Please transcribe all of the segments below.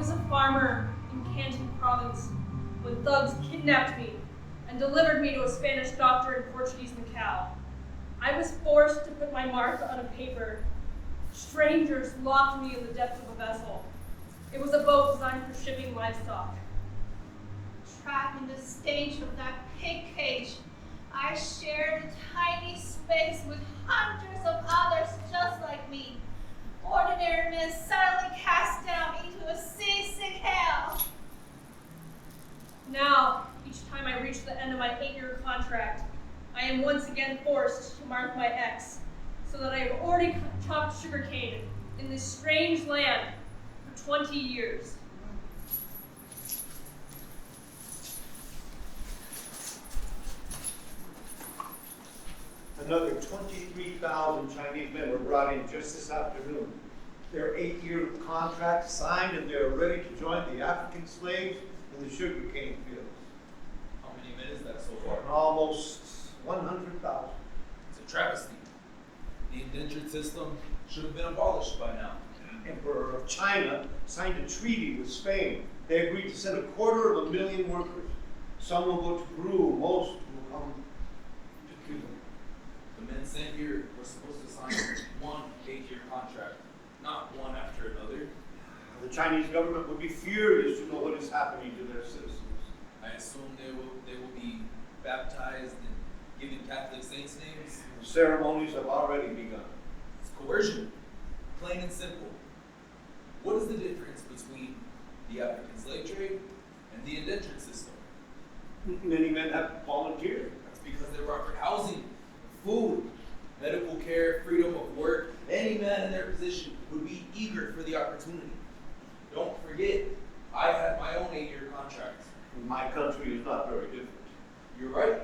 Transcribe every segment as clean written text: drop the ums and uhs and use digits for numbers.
was a farmer in Canton province when thugs kidnapped me and delivered me to a Spanish doctor in Portuguese Macau. I was forced to put my mark on a paper. Strangers locked me in the depths of a vessel. It was a boat designed for shipping livestock. Trapped in the stench of that pig cage, I shared a tiny space with hundreds of others just like me. Ordinary men suddenly cast down into a seasick hell. Now, each time I reach the end of my 8-year contract, I am once again forced to mark my X, so that I have already chopped sugarcane in this strange land for 20 years. Another 23,000 Chinese men were brought in just this afternoon. Their 8-year contract signed, and they're ready to join the African slaves in the sugarcane fields. How many men is that so far? Almost 100,000. It's a travesty. The indentured system should have been abolished by now. Emperor of China signed a treaty with Spain. They agreed to send 250,000 workers. Some will go to Peru, most will come to Cuba. The men sent here were supposed to sign one 8-year contract, not one after another. The Chinese government would be furious to know what is happening to their citizens. I assume they will be baptized and given Catholic saints' names. The ceremonies have already begun. It's coercion, plain and simple. What is the difference between the African slave trade and the indentured system? Many men have volunteered. That's because they were offered housing, food, medical care, freedom of work. Any man in their position would be eager for the opportunity. Don't forget, I had my own 8-year contract. My country is not very different. You're right.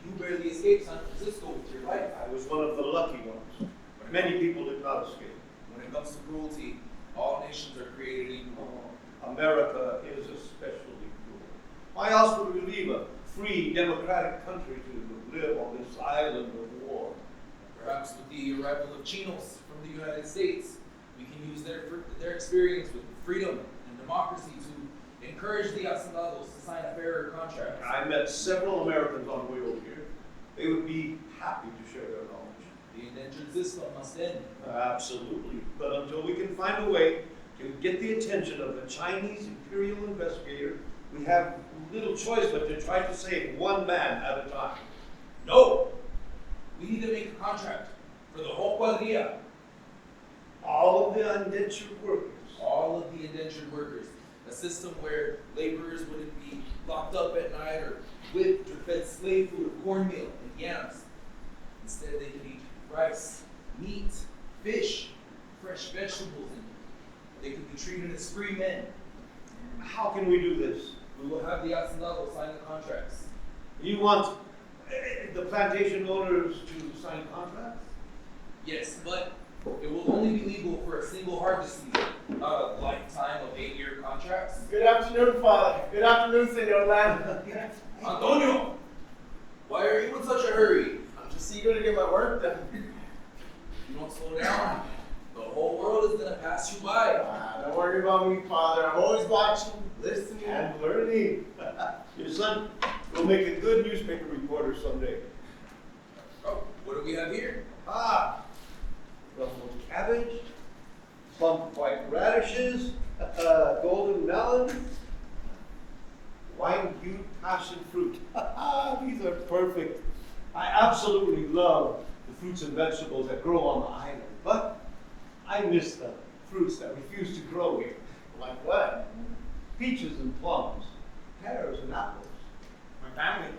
You barely escaped San Francisco with your life. I was one of the lucky ones. Many people did not escape. When it comes to cruelty, all nations are created equal. America is especially cruel. Why else would we leave a free, democratic country to live on this island of war? Perhaps with the arrival of Chinos from the United States, we can use their experience with freedom and democracy to encourage the Hacendados to sign a fairer contract. I met several Americans on the way over here. They would be happy to share their knowledge. The indentured system must end. Absolutely. But until we can find a way to get the attention of the Chinese imperial investigator, we have little choice but to try to save one man at a time. No! We need to make a contract for the whole quadrilla. All of the indentured workers. All of the indentured workers. A system where laborers wouldn't be locked up at night or whipped or fed slave food or cornmeal and yams. Instead, they could eat rice, meat, fish, fresh vegetables, and they could be treated as free men. How can we do this? We will have the Hacendados sign the contracts. You want the plantation owners to sign contracts? Yes, but it will only be legal for a single harvest season, not a lifetime of 8-year contracts. Good afternoon, Father. Good afternoon, Senor Lamb. Antonio! Why are you in such a hurry? I'm just eager to get my work done. If you don't slow down, the whole world is going to pass you by. Don't worry about me, Father. I'm always watching, listening, And learning. Your son will make a good newspaper reporter someday. Oh, what do we have here? Ruffled cabbage, plump white radishes, golden melon, wine-hued passion fruit. These are perfect. I absolutely love the fruits and vegetables that grow on the island, but I miss the fruits that refuse to grow here. Like what? Peaches and plums, pears and apples. My family,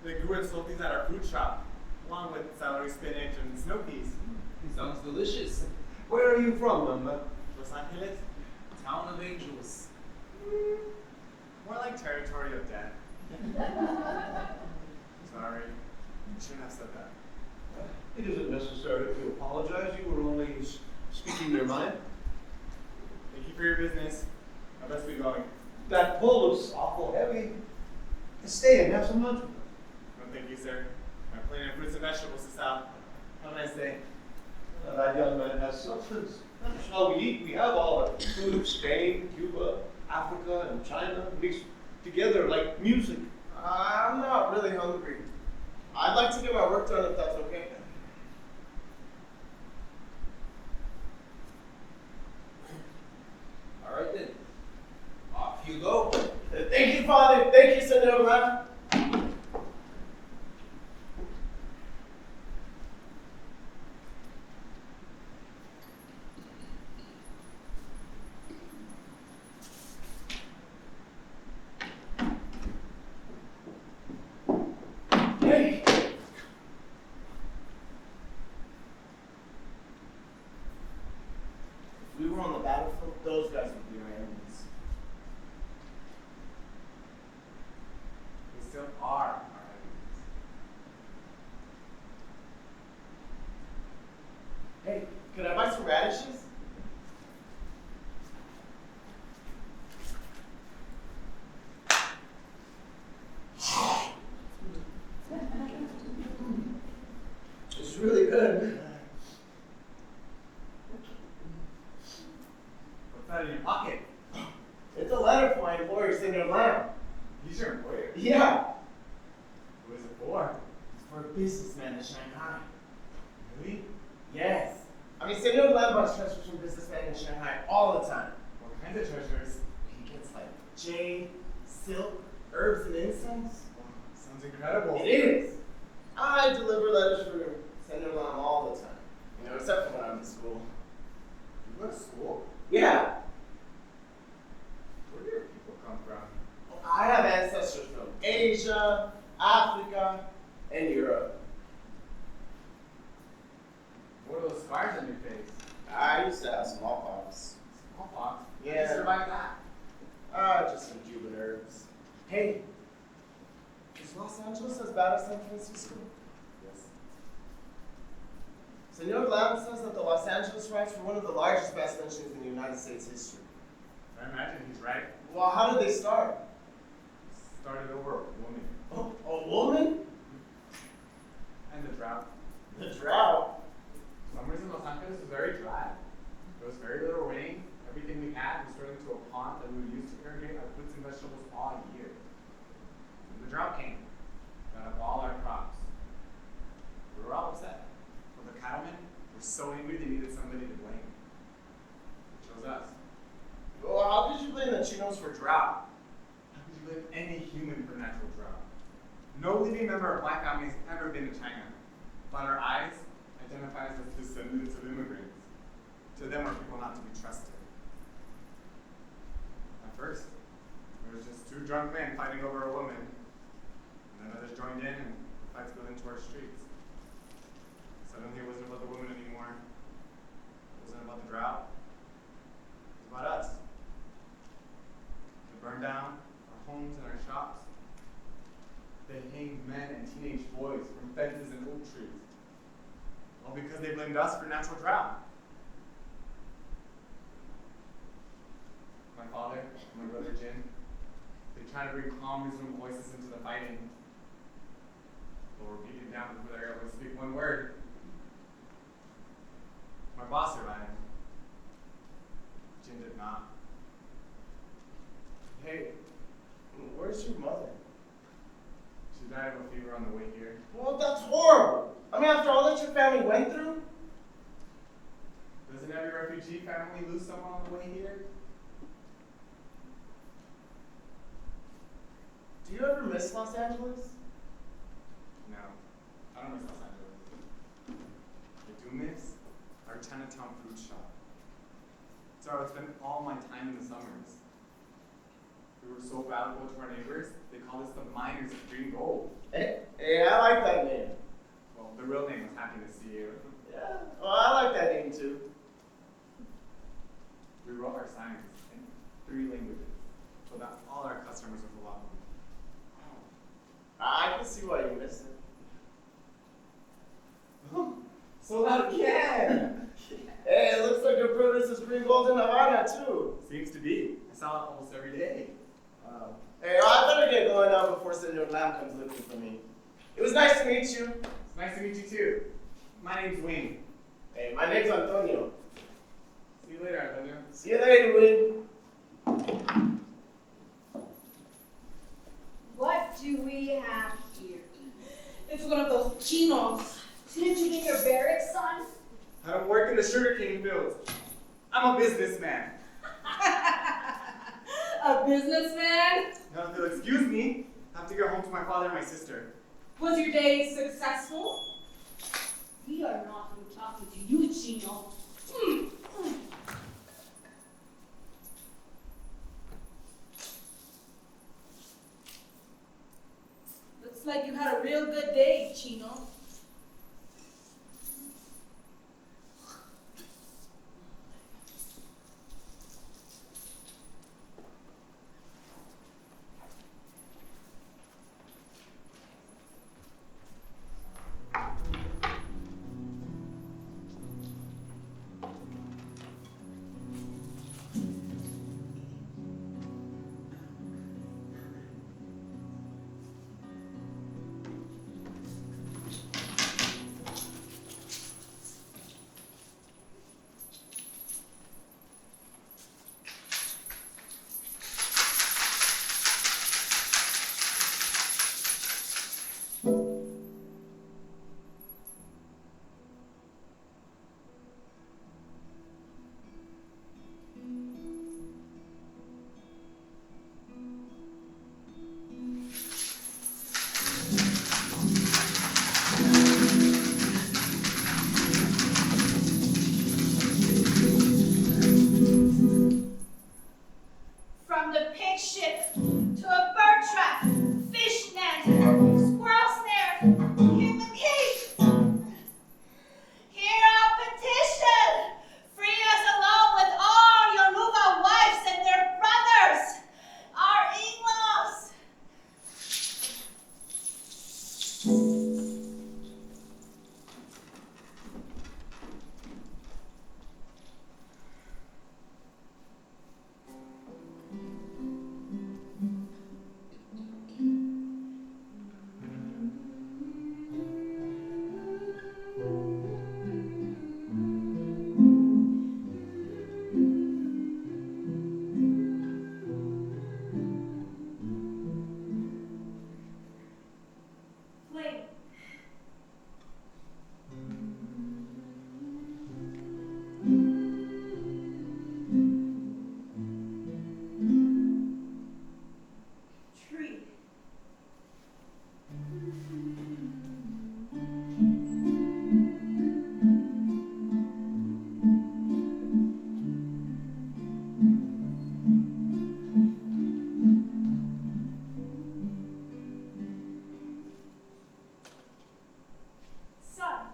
they grew and sold these at our fruit shop, along with celery, spinach, and snow peas. Sounds delicious. Where are you from, Mama? Los Angeles, Town of Angels. more like territory of death. Sorry, shouldn't have said that. It isn't necessary to apologize. You were only speaking your mind. Thank you for your business. I best be going. That pull looks awful heavy. Stay and have some lunch with us. No, thank you, sir. I'm plenty of fruits and vegetables to sell. Have a nice day. That young man has substance. Shall we eat? We have all the food, Spain, Cuba, Africa and China mixed together like music. I'm not really hungry. I'd like to get my work done if that's okay. All right then. Off you go. Thank you, Father. Thank you, Senor Lam. Hey. If we were on the battlefield, those guys would be our enemies. We still are our enemies. Hey, could I buy some radishes? It's really good. What's that in your pocket? It's a letter for my employer, Senor Lam. He's your employer. Yeah. Who is it for? It's for a businessman in Shanghai. Really? Yes. I mean, Senor Lam buys treasures from businessmen in Shanghai all the time. What kinds of treasures? He gets like jade, silk, herbs, and incense. Sounds incredible. It is. I deliver letters for Senor Lam all the time. You know, except for when I'm in school. You go to school? Yeah. Where do your people come from? I have ancestors from Asia, Africa, and Europe. What are those scars on your face? I used to have smallpox. Smallpox? Yeah. How did you survive that? Just some Cuban herbs. Hey, is Los Angeles as bad as San Francisco? Yes. Senor Lam says that the Los Angeles riots were one of the largest mass lynchings in the United States history. I imagine he's right. Well, how did they start? Started over a woman. Oh, a woman? And the drought. The drought. Summers in Los Angeles was very dry. There was very little rain. Everything we had was turned into a pond that we would use to irrigate our fruits and vegetables all year. When the drought came, got up all our crops. We were all upset. But the cattlemen were so angry they needed somebody to blame. They chose us. Well, how could you blame the Chinos for drought? How could you blame any human for natural drought? No living member of my family has ever been to China, but our eyes identify us as descendants of immigrants. To them, we're people not to be trusted. At first, there was just two drunk men fighting over a woman, and then others joined in, and the fight spilled into our streets. Suddenly, it wasn't about the woman anymore. It wasn't about the drought. It was about us. They burned down our homes and our shops. They hanged men and teenage boys from fences and oak trees. All because they blamed us for natural drought. My father and my brother Jin, they tried to bring calm, reasonable voices into the fighting. But were beaten down before they were able to speak one word. My boss survived. Jin did not. Hey, where's your mother? She died of a fever on the way here. Well, that's horrible. I mean, after all that your family went through? Doesn't every refugee family lose someone on the way here? Do you ever miss Los Angeles? No, I don't miss Los Angeles. I do miss our Chinatown fruit shop. So I would spend all my time in the summers. We were so valuable to our neighbors, they called us the miners of green gold. Hey, I like that name. Well, the real name was Happy to See You. Yeah, well, I like that name too. We wrote our signs in 3 languages so that all our customers would love them. I can see why you miss it. So loud again! Hey, it looks like your produce is green gold in Havana too. Seems to be. I sell it almost every day. Hey, I better get going now before Senor Lam comes looking for me. It was nice to meet you. It's nice to meet you too. My name's Wing. Hey, my name's Antonio. See you later, Antonio. See you later, Win. do we have here? It's one of those chinos. Didn't you get your barracks, son? I don't work in the sugarcane fields. I'm a businessman. A businessman? Now, if you'll excuse me, I have to get home to my father and my sister. Was your day successful? We are not through talking to you, Chino. Looks like you had a real good day, Chino. From the pig ship to a bird trap, fish net, squirrel snare, human cage. Hear our petition. Free us along with all your Luva wives and their brothers, our in-laws. Flame. Tree. Sun.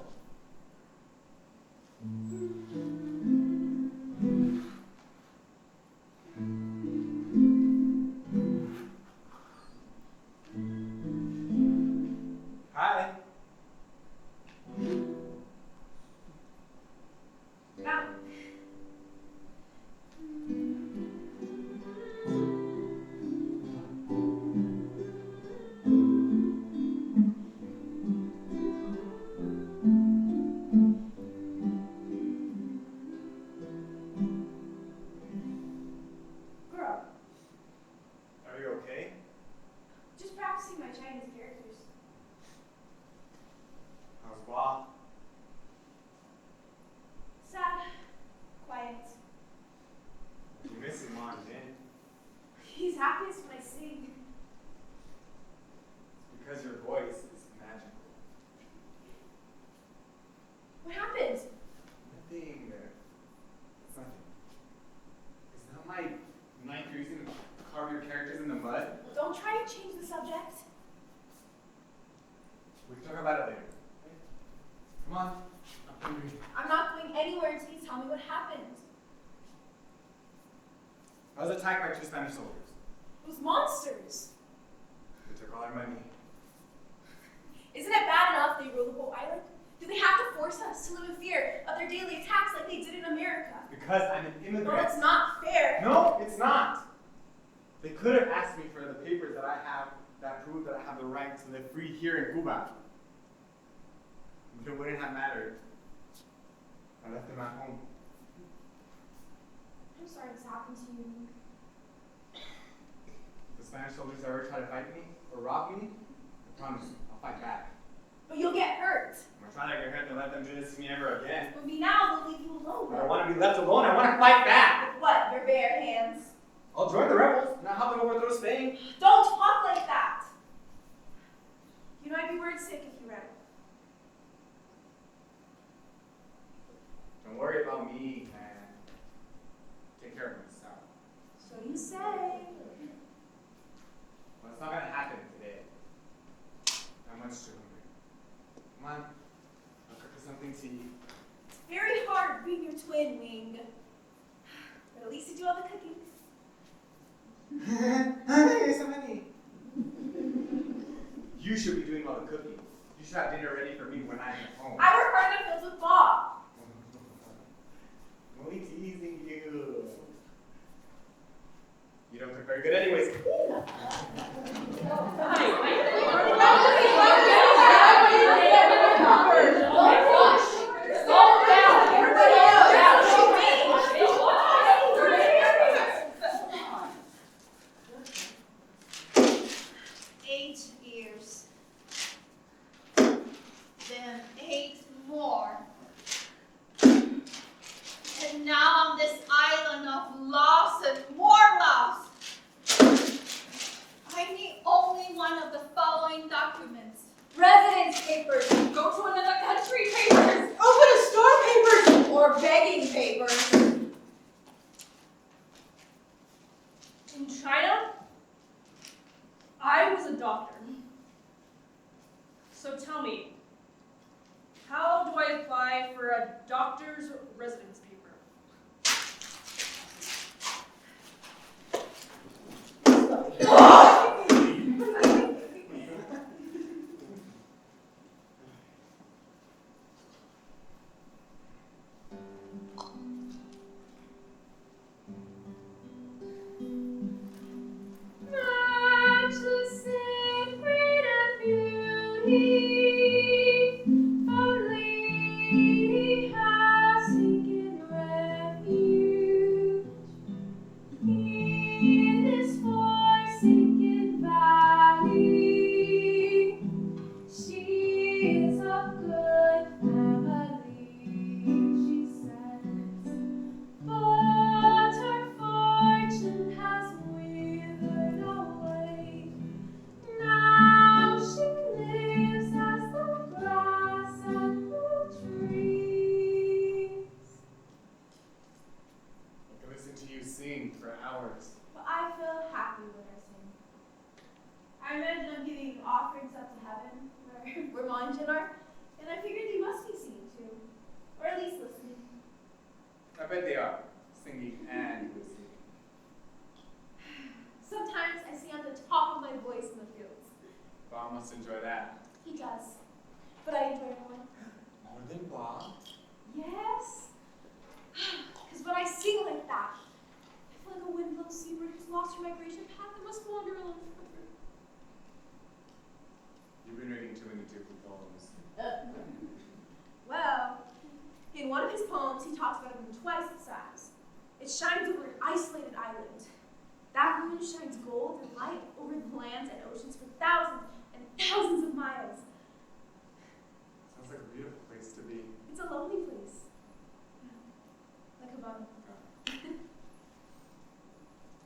Hi. Mountain. Girl. Are you okay? Just practicing my Chinese characters. How's Bob? Sad. Quiet. You miss him, Mom, didn't? He's happiest when I sing. It's because your voice is magical. What happened? Nothing. It's nothing. Is that my knife you're using to carve your characters in the mud? Don't try to change the subject. We can talk about it later. Okay? Come on. I'm hungry. I'm not going anywhere until you tell me what happened. I was attacked by 2 Spanish soldiers. Those monsters. They took all our money. Isn't it bad enough they rule the whole island? Do they have to force us to live in fear of their daily attacks like they did in America? Because I'm an immigrant. Well, it's not fair. No, it's not. They could have asked me for the papers that I have that prove that I have the right to live free here in Cuba. But it wouldn't have mattered. I left them at home. I'm sorry this happened to you. The Spanish soldiers ever try to fight me? or rock me, I promise I'll fight back. But you'll get hurt. I'm trying to get hurt and let them do this to me ever again. With me now, they'll leave you alone. I don't want to be left alone. I want to fight back. With what? Your bare hands? I'll join the rebels and I'll help them overthrow Spain. Don't talk like that. You know I'd be word sick if you ran. Don't worry about me, man. Take care of myself. So you say. Well, it's not gonna happen today. I'm much too hungry. Come on, I'll cook you something to eat. It's very hard being your twin, Wing. But at least you do all the cooking. Hey, so many. You should be doing all the cooking. You should have dinner ready for me when I get home. I work hard in the fields with Bob. I'm only teasing you. You don't cook very good anyways. Then 8 more. And now on this island of loss and more loss, I need only one of the following documents. Residence papers, go to another country papers, open a store papers, or begging papers. In China, I was a doctor. So tell me, how do I apply for a doctor's residence paper? Matchless in freedom, beauty, only has seeking refuge in this forsaken valley. She is of good family, she says, but her fortune has withered away. Now she lives as the grass and the trees. I can listen to you sing for hours. But I feel happy when I sing. I imagine I'm giving offerings up to heaven, where Manjan are, and I figured they must be singing too, or at least listening. I bet they are, singing and listening. Sometimes I sing at the top of my voice in the fields. Bob must enjoy that. He does, but I enjoy it more. More than Bob? Yes, because when I sing like that, I feel like a windblown seabird who's lost her migration path and must wander alone forever. You've been reading too many different poems. Well, in one of his poems, he talks about a moon twice the size. It shines over an isolated island. That moon shines gold and light over the lands and oceans for thousands and thousands of miles. Sounds like a beautiful place to be. It's a lonely place. Like a bum.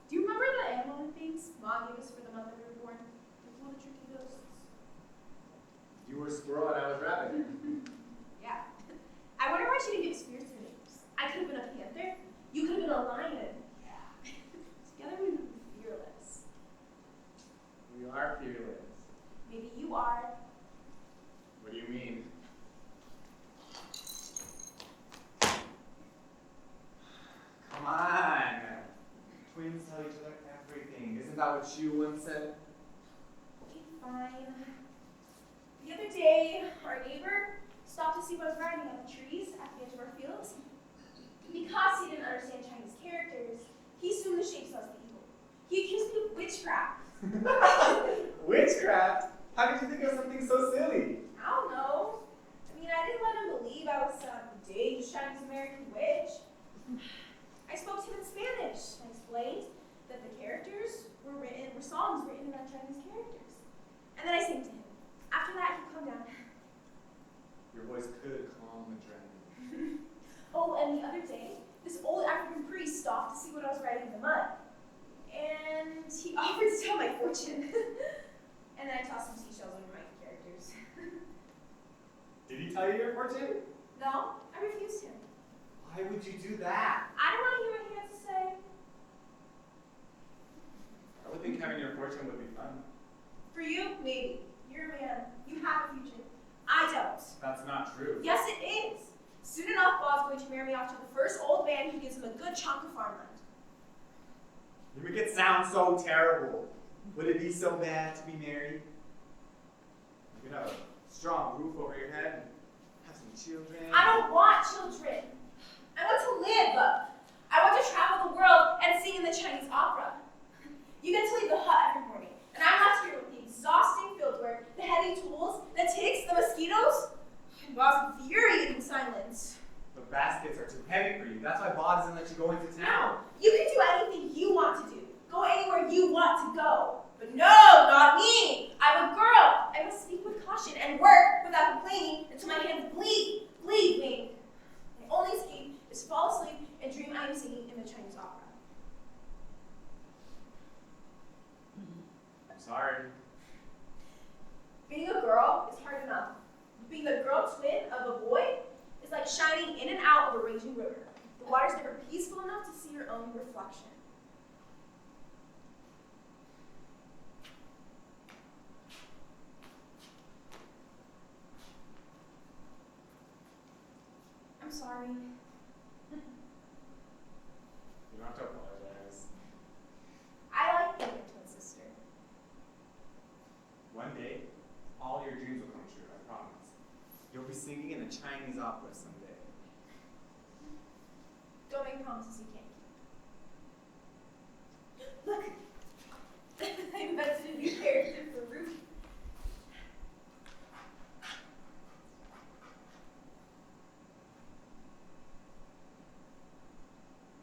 Do you remember the animal and things Mom gave us for the month that we were born? Like one of the tricky ghosts. You were a squirrel and I was rabbit. Yeah. I wonder why she didn't give us fierce names. I could have been a panther. You could have been a lion. Yeah. Together we would be fearless. We are fearless. Maybe you are. What do you mean? Come on! Twins tell each other everything. Isn't that what you once said? Okay, fine. The other day, our neighbor stopped to see what I was writing on the trees at the edge of our fields. Because he didn't understand Chinese characters, he assumed the shapes I was the evil. He accused me of witchcraft. Witchcraft? How did you think of something so silly? I don't know. I mean, I didn't let him believe I was some dangerous Chinese American witch. I spoke to him in Spanish and explained that the characters were songs written in our Chinese characters. And then I sing to him. After that, he'd come down. Your voice could calm the adrenaline. Oh, and the other day, this old African priest stopped to see what I was writing in the mud. And he offered to tell my fortune. And then I tossed some seashells over my characters. Did he tell you your fortune? No, I refused him. Why would you do that? I don't want to hear what he has to say. I would think having your fortune would be fun. For you, maybe. You're a man. You have a future. I don't. That's not true. Yes, it is. Soon enough, Bob's going to marry me off to the first old man who gives him a good chunk of farmland. You make it sound so terrible. Would it be so bad to be married? You could have a strong roof over your head and have some children. I don't want children. I want to live. I want to travel the world and sing in the Chinese opera. You get to leave the hut every morning, and I'm left here with the exhausting field work, the heavy tools, the ticks, the mosquitoes, and Bob's infuriating silence. The baskets are too heavy for you. That's why Bob doesn't let you go into town. You can do anything you want to do. Go anywhere you want to go. But no, not me. I'm a girl. I must speak with caution and work without complaining until my hands bleed me. My only escape is fall asleep and dream I am singing in the Chinese opera. I'm sorry. Being a girl is hard enough. Being the girl twin of a boy is like shining in and out of a raging river. The water's never peaceful enough to see your own reflection. I'm sorry. You don't have to apologize. I like being your twin sister. One day, all your dreams will come true, I promise. You'll be singing in a Chinese opera someday. Don't make promises you can't keep. Look! I invented a new character for Ruby.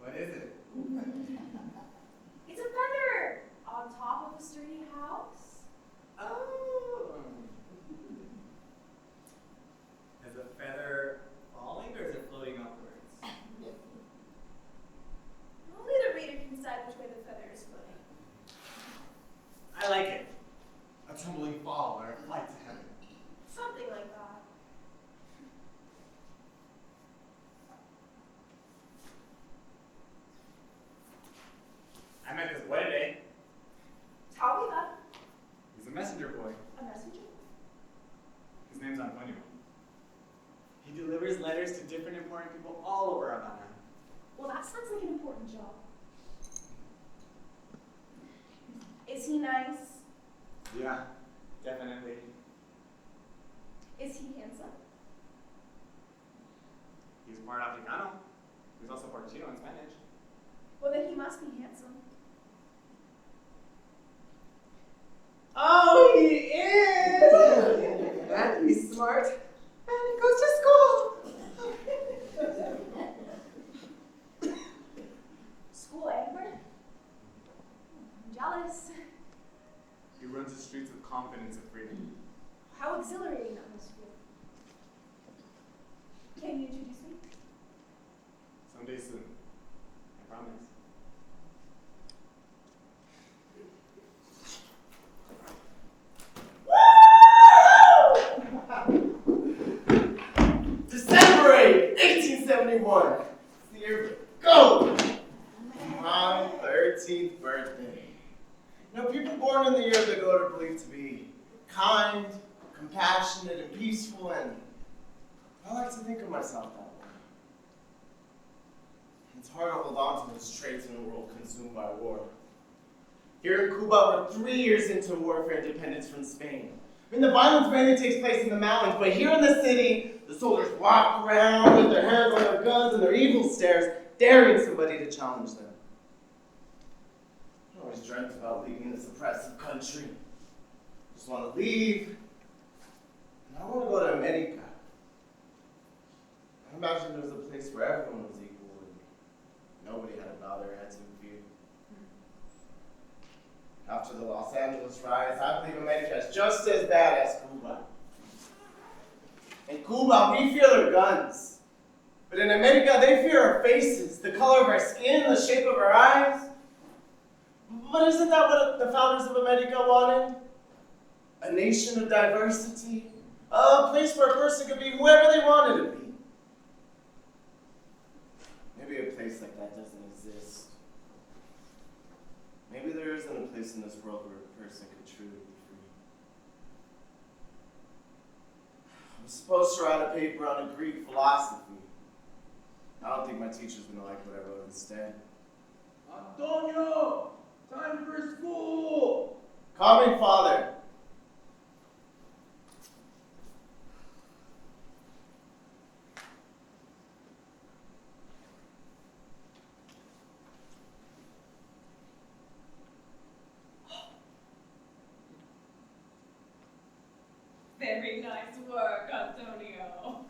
What is it? It's a feather on top of a sturdy house. Oh. Is the feather falling or is it floating upwards? Only the reader can decide which way the feather is floating. I like it. A tumbling fall or a flight to heaven. Something like that. I met this boy today. Tell me about He's a messenger boy. a messenger. His name's Antonio. He delivers letters to different important people all over Havana. Well, that sounds like an important job. Is he nice? Yeah, definitely. Is he handsome? He's part Africano. He's also part Chino in Spanish. Well, then he must be handsome. Oh, he is! And he's smart. And he goes to school. School Engle? I'm jealous. He runs the streets with confidence and freedom. How exhilarating that must feel. Can you introduce me? Someday soon. I promise. December 8th, 1871. It's the year of go! My 13th birthday. You know, people born in the year of the goat are believed to be kind, compassionate, and peaceful, and I like to think of myself that way. It's hard to hold on to those traits in a world consumed by war. Here in Cuba, we're 3 years into war for independence from Spain. I mean, the violence mainly takes place in the mountains, but here in the city, the soldiers walk around with their hands on their guns and their evil stares, daring somebody to challenge them. I always dreamt about leaving this oppressive country. Just want to leave, and I want to go to America. I imagined there was a place where everyone was equal and nobody had to bow their heads in fear. After the Los Angeles riots, I believe America is just as bad as Cuba. In Cuba, we fear their guns. But in America, they fear our faces, the color of our skin, the shape of our eyes. But isn't that what the founders of America wanted? A nation of diversity? A place where a person could be whoever they wanted to be. Maybe a place like that doesn't exist. Maybe there isn't a place in this world where a person could truly be free. I was supposed to write a paper on a Greek philosophy. I don't think my teacher's gonna like what I wrote instead. Antonio! Time for school! Coming, Father. Very nice work, Antonio.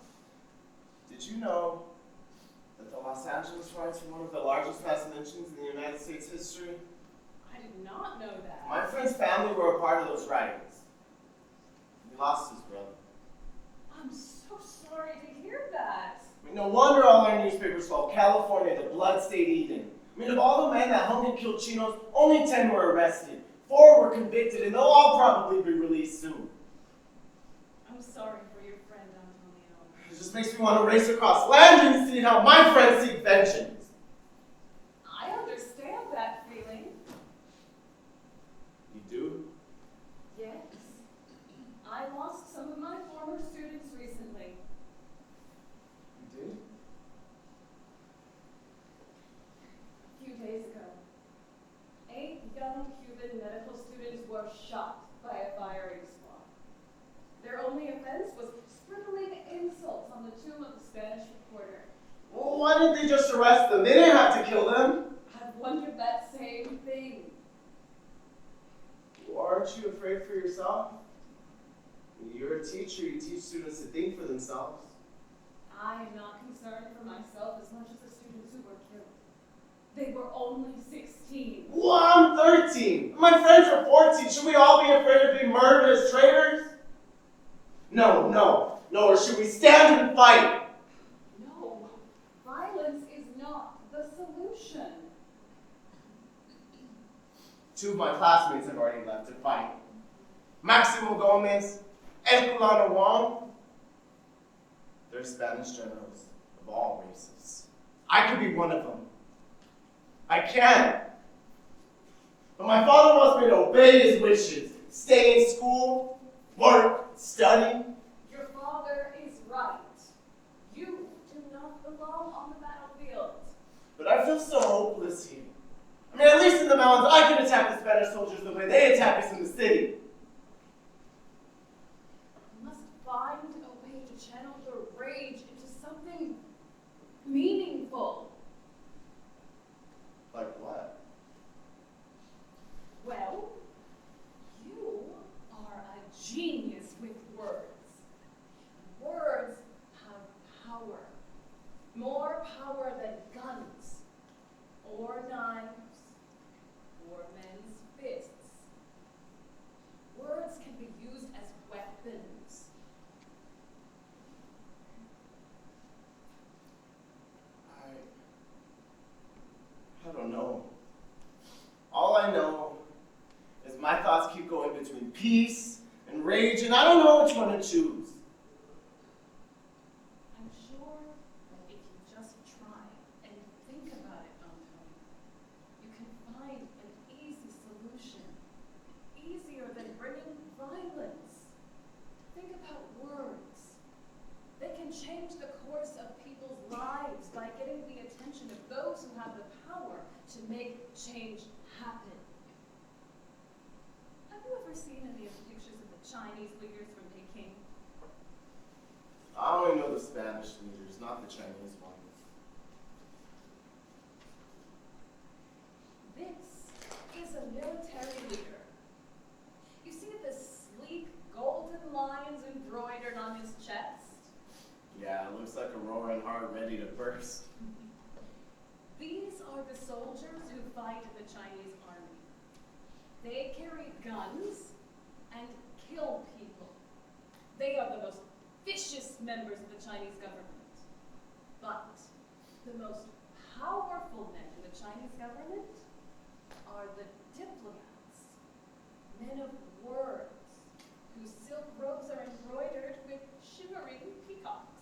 Did you know that the Los Angeles riots were one of the largest mass lynchings in the United States history? I did not know that. My friend's family were a part of those riots. He lost his brother. I'm so sorry to hear that. I mean, no wonder all our newspapers called California the blood state Eden. I mean, of all the men that hung and killed chinos, only 10 were arrested. 4 were convicted, and they'll all probably be released soon. I'm sorry for your friend, Antonio. It just makes me want to race across land and see how my friends seek vengeance. I understand that feeling. You do? Yes. I lost some of my former students recently. You did? A few days ago, 8 young Cuban medical students were shot by a firing squad. Their only offense was scribbling insults on the tomb of the Spanish reporter. Well, why didn't they just arrest them? They didn't have to kill them. I've wondered that same thing. Well, aren't you afraid for yourself? You're a teacher. You teach students to think for themselves. I am not concerned for myself as much as the students who were killed. They were only 16. Well, I'm 13. My friends are 14. Should we all be afraid of being murdered as traitors? No. Or should we stand and fight? No, violence is not the solution. 2 of my classmates have already left to fight. Maximo Gomez, Herculano Wong. They're Spanish generals of all races. I could be one of them. I can. But my father wants me to obey his wishes. Stay in school, work, study. Your father is right. You do not belong on the battlefield. But I feel so hopeless here. I mean, at least in the mountains, I can attack the Spanish soldiers the way they attack us in the city. You must find a way to channel your rage into something meaningful. Like what? Well, you are a genius with words. Words have power. More power than guns, or knives, or men's fists. Words can be used as weapons. I don't know. All I know is my thoughts keep going between peace and rage, and I don't know which one to choose. I'm sure that if you just try and think about it, Antonio, you can find an easy solution. Easier than bringing violence. Think about words. They can change the course of people's lives by getting the attention of those who have the power to make change happen. Have you ever seen any of the pictures of the Chinese leaders from Peking? I only know the Spanish leaders, not the Chinese ones. This is a military leader. You see the sleek golden lions embroidered on his chest? Yeah, it looks like a roaring heart ready to burst. These are the soldiers who fight in the Chinese army. They carry guns and kill people. They are the most vicious members of the Chinese government. But the most powerful men in the Chinese government are the diplomats, men of words, whose silk robes are embroidered with shimmering peacocks.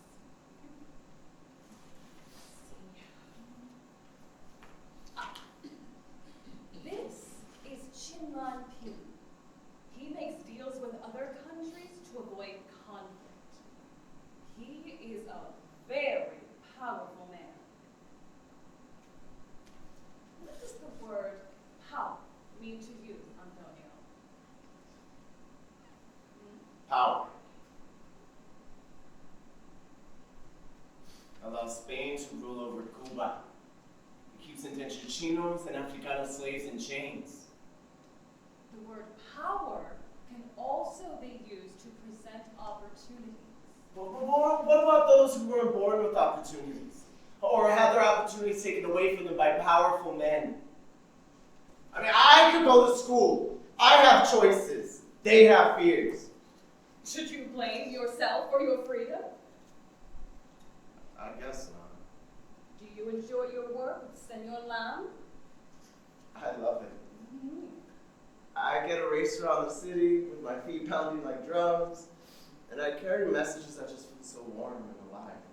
This is Qinlan Ping. He makes deals with other countries to avoid conflict. He is a very powerful man. What does the word power mean to you, Antonio? Power. Allows Spain to rule over Cuba. It keeps indentured chinos and Africano slaves in chains. The word power can also be used to present opportunities. What about those who weren't born with opportunities? Or had their opportunities taken away from them by powerful men? I mean, I could go to school. I have choices. They have fears. Should you blame yourself for your freedom? I guess not. Do you enjoy your work with Senor Lam? I love it. I get to race around the city with my feet pounding like drums, and I carry messages that just feel so warm and alive.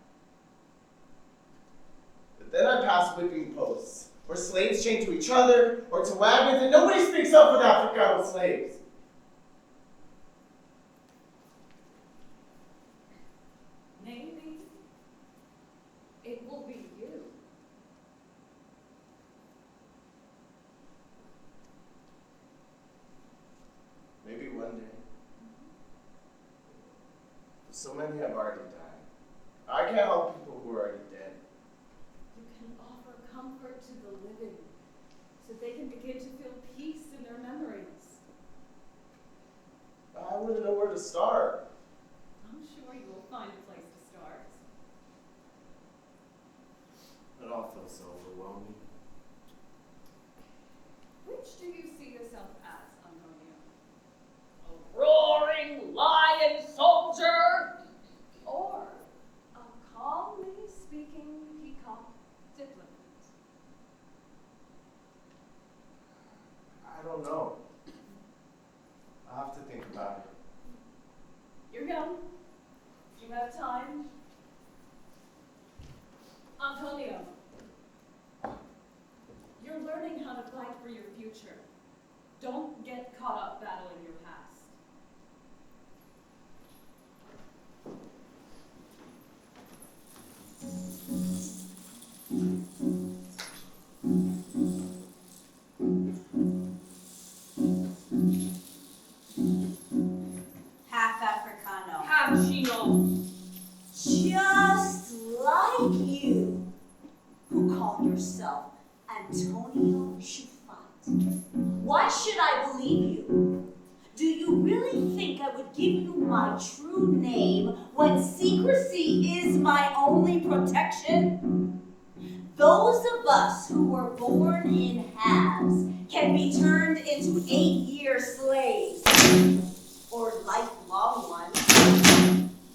But then I pass whipping posts, where slaves chained to each other or to wagons, and nobody speaks up for the Africano slaves. Maybe it will be you. Maybe one day. But so many have already died. I can't help people who are already dead. You can offer comfort to the living, so they can begin to feel peace in their memories. I wouldn't know where to start. I'm sure you will find a place to start. It all feels so overwhelming. Which do you see yourself as, Antonio? A roaring lion soldier? Or a calmly speaking peacock diplomat? I don't know. I'll have to think about it. You're young. You have time. Antonio, you're learning how to fight for your future. Don't get caught up battling your past. Half Africano. Have Chino. Just like you, who call yourself Antonio Schufat. Why should I believe you? Do you really think I would give you my true name when secrecy is my only protection? Those of us who were born in halves can be turned into 8-year slaves, or lifelong ones.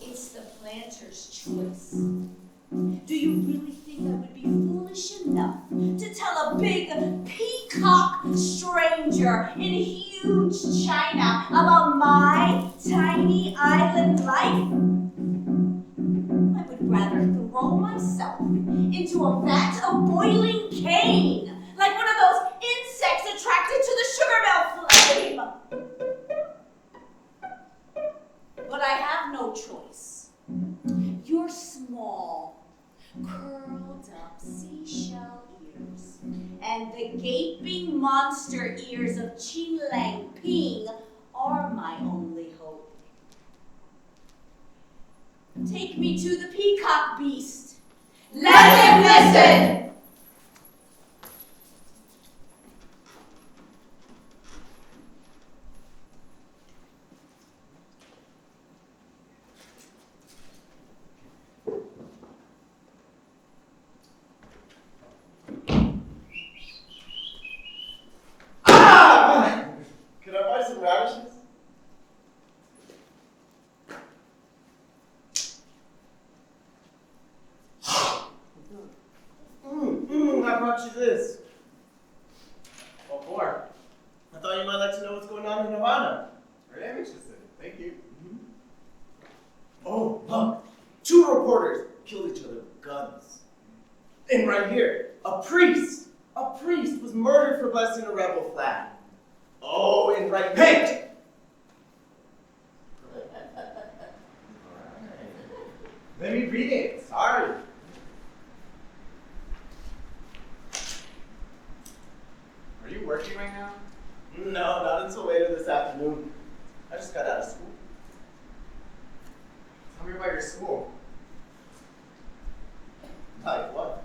It's the planter's choice. Do you really think I would be foolish enough to tell a big peacock stranger in huge China about my tiny island life? I would rather throw myself into a vat of boiling cane, like one of those insects attracted to the sugar mill flame. But I have no choice. Your small, curled up seashell ears and the gaping monster ears of Qinlan Ping are my only hope. Take me to the peacock beast. Let him listen! brought you this. What for? I thought you might like to know what's going on in Havana. Really, I'm interested. Thank you. Oh, look. 2 reporters killed each other with guns. And right here, a priest was murdered for blessing a rebel flag. Oh, and right here. Let me read it. Sorry. Are you working right now? No, not until later this afternoon. I just got out of school. Tell me about your school. Like what?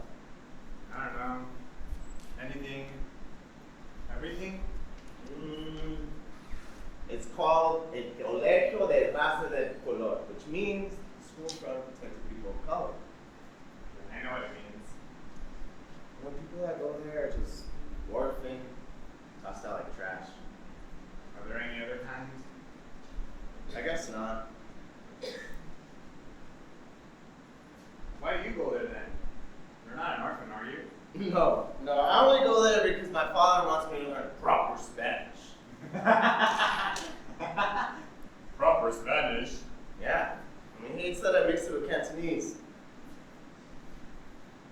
I don't know. Anything? Everything? It's called El Colegio de Raza del Color, which means school for unprotected people of color. I know what it means. When people that go there are just orphan, tossed out like trash. Are there any other kinds? I guess not. Why do you go there then? You're not an orphan, are you? No, I only go there because my father wants me to learn proper Spanish. Proper Spanish. Yeah, I mean, he hates that I mix it with Cantonese.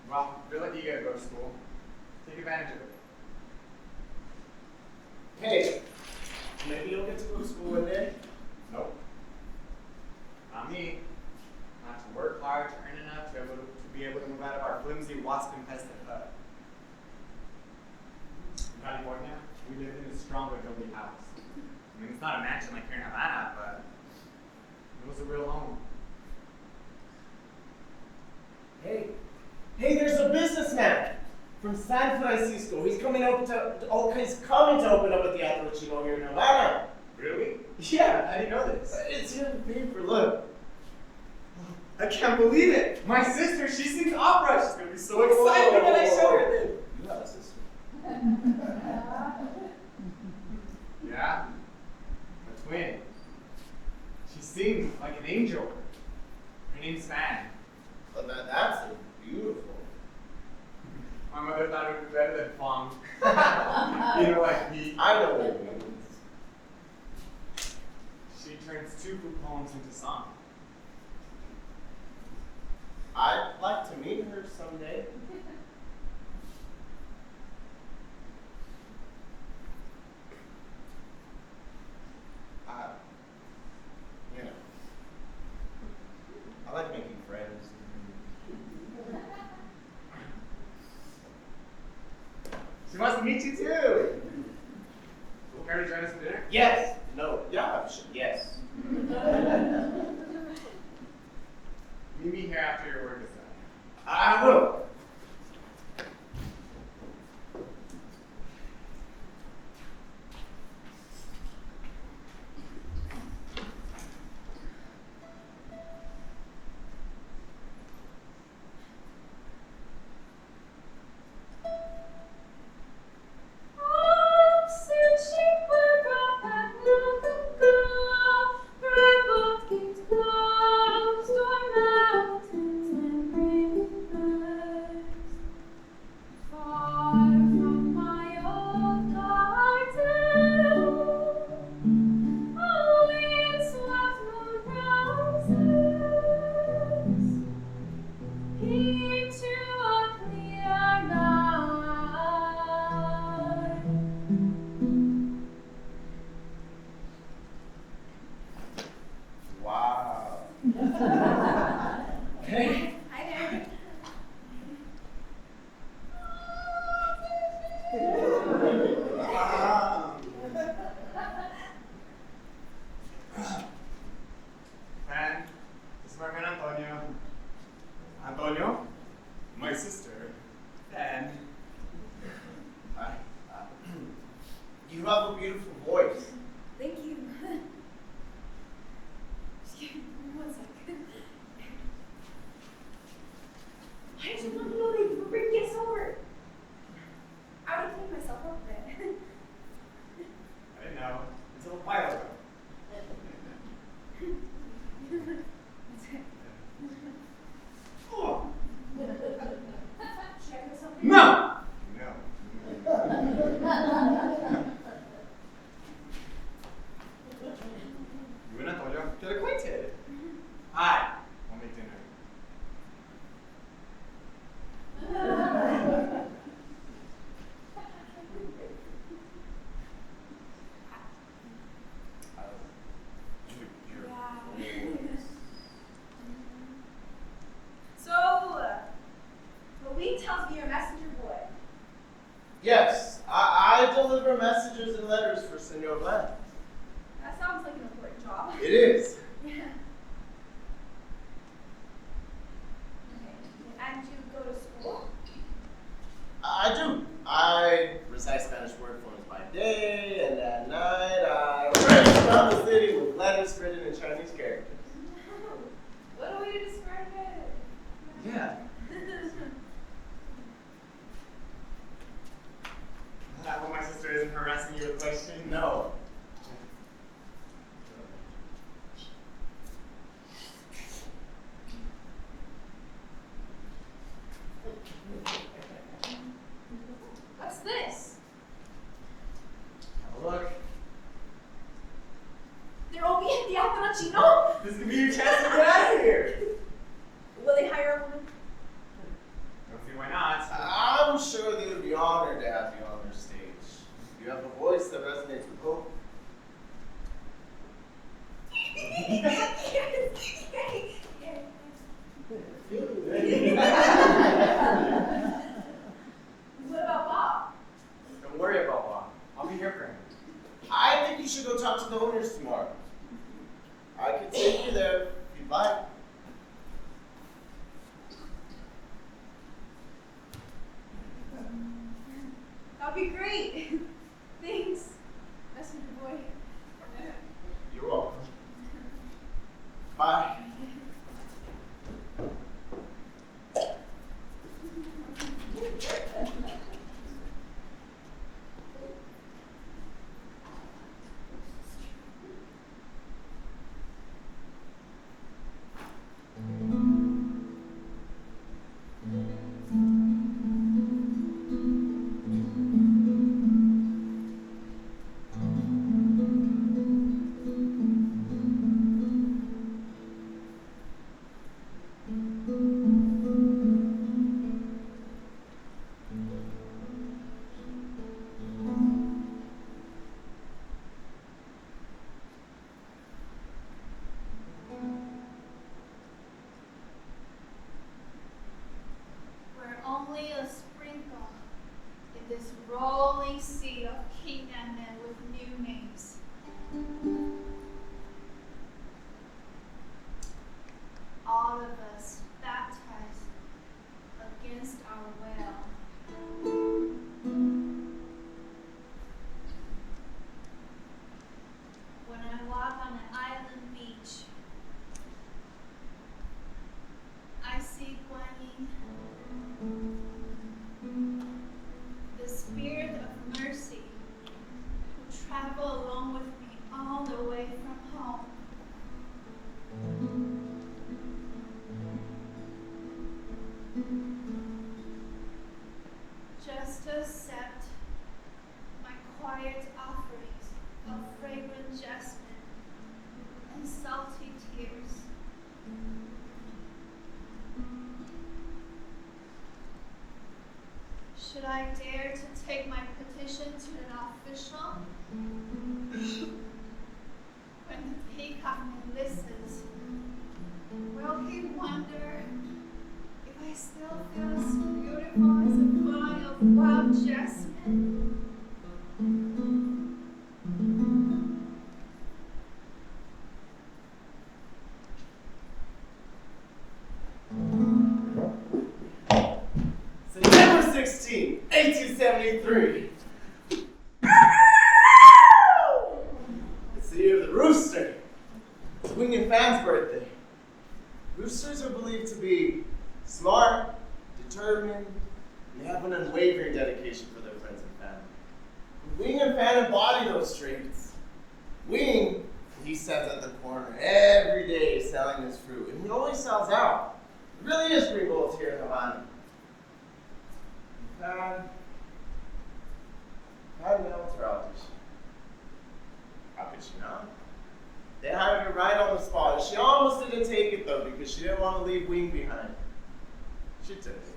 Well, you're lucky you get to go to school. Take advantage of it. Hey, maybe you'll get to go to school one day? Nope. Not me. I have to work hard to earn enough to be able to move out of our flimsy wasp-infested hut. In California, we live in a strong adobe house. I mean, it's not a mansion like here in Havana, but it was a real home. Hey, there's a businessman from San Francisco. He's coming to open up a Theatrical here in Havana. Really? Yeah, I didn't know this. it's in the paper. Look. I can't believe it! My sister, she sings opera! She's gonna be so excited when I show her this! You have a sister. Yeah? A twin. She sings like an angel. Her name's Fan. But that's beautiful. My mother thought it would be better than Fong. You know, like me. I know what it means. She turns 2 food poems into song. I'd like to meet her someday. You know, I like making friends. She wants to meet you too! Will Carrie join us for dinner? Yes. No. Yeah. Yes. Meet me here after your work is done. I will. My sister, and you have a beautiful voice. Thank you. Excuse me, 1 second. Why did you not know that you were bringing us over? I would have cleaned myself up then. I didn't know until a while ago. Should I put something? No! deliver messages and letters for Senor Bland. That sounds like an important job. It is. Yeah. Okay. And you go to school? I do. I recite Spanish word forms by day, and at night I run around the city with letters written in Chinese characters. What a way to describe it. Yeah. I hope my sister isn't harassing you with questions. No. What's this? Have a look. They're all being Teatro Chino? This could be your chance to get out of here. Will they hire a woman? Don't see why not. I'm sure they would be honored to have you on their stage. You have a voice that resonates with hope. What about Bob? Don't worry about Bob. I'll be here for him. I think you should go talk to the owners tomorrow. I could take you there if you'd like. That'd be great. Thanks, messenger boy. You're welcome. Bye. We're only a sprinkle in this rolling sea of kingdom men with new names. All of us baptized against our will. When I walk on an island beach, I see Guan Yin, the spirit of mercy, who traveled along with me all the way from home. Just accept my quiet offerings of fragrant jasmine and salty tears. Should I dare to take my petition to an official? When the peacock listens, will he wonder if I still feel as beautiful as a vine of wild jasmine? September 16, 1873. It's the year of the rooster. It's Wing and Fan's birthday. Roosters are believed to be smart, determined, and they have an unwavering dedication for their friends and family. Wing and Fan embody those traits. Wing, he stands at the corner every day selling his fruit, and he always sells out. It really is green gold here in Havana. I know it's her audition. How could she not? They hired her right on the spot, and she almost didn't take it though because she didn't want to leave Wing behind. She took it.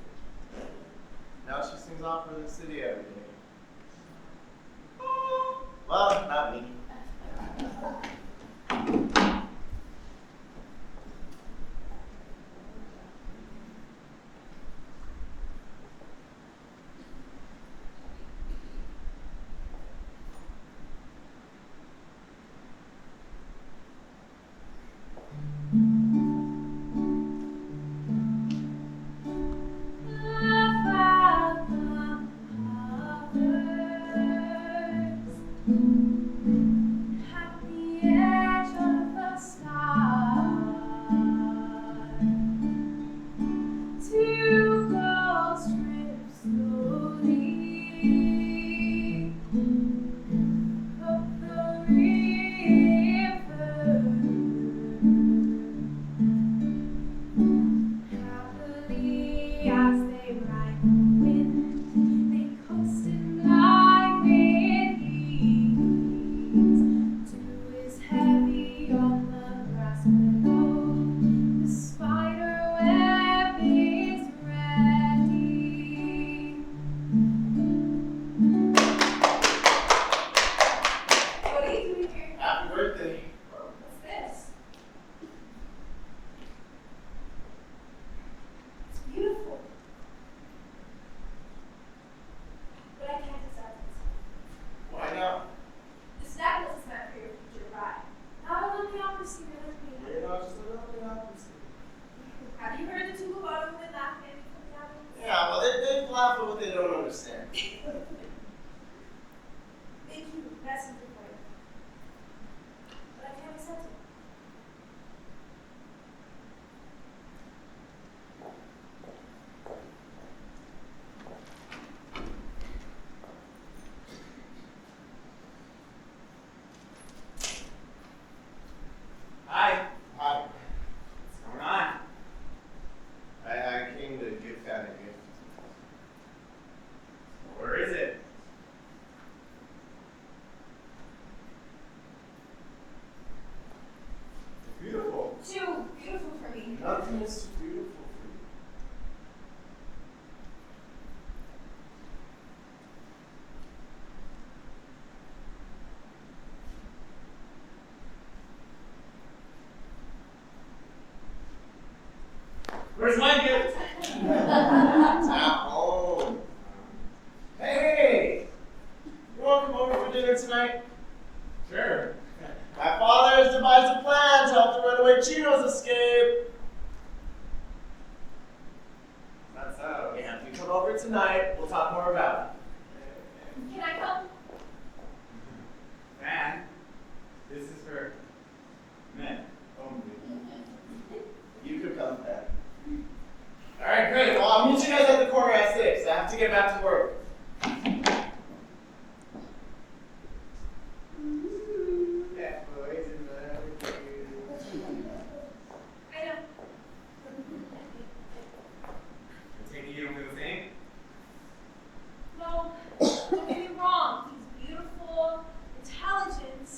Now she sings opera in the city every day. Well, not me. over tonight. We'll talk more about Can I come? Man, this is for men only. it. You could come back. All right, great. Well, I'll meet you guys at the corner at 6. I have to get back to work. That boy's in love with you. I know. I take it you don't feel the same? No, don't get me wrong. He's beautiful, intelligent,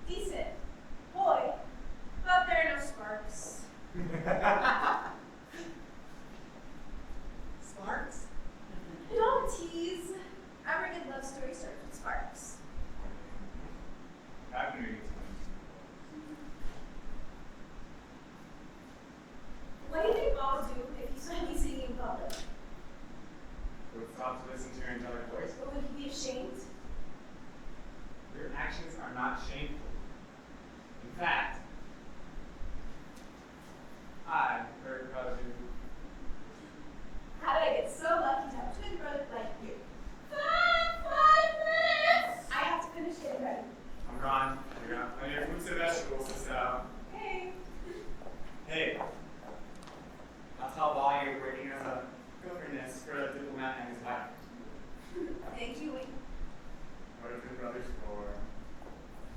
decent, boy, but there are no sparks. Sparks? Don't tease. Every good love story starts with sparks. I've been reading What do you think Bob would do if he saw me singing in public? would stop to listen to your angelic voice. Or would he be ashamed? Your actions are not shameful. In fact, I'm very proud of you. How did I get so lucky to have a twin brother like you? 5 minutes! I have to finish getting ready. I'm gone. I got plenty of fruits and vegetables to sell. Hey. Hey, I'll tell Ball you're working as a governess for a diplomat and his wife. Thank you, Wayne. What are the brothers for?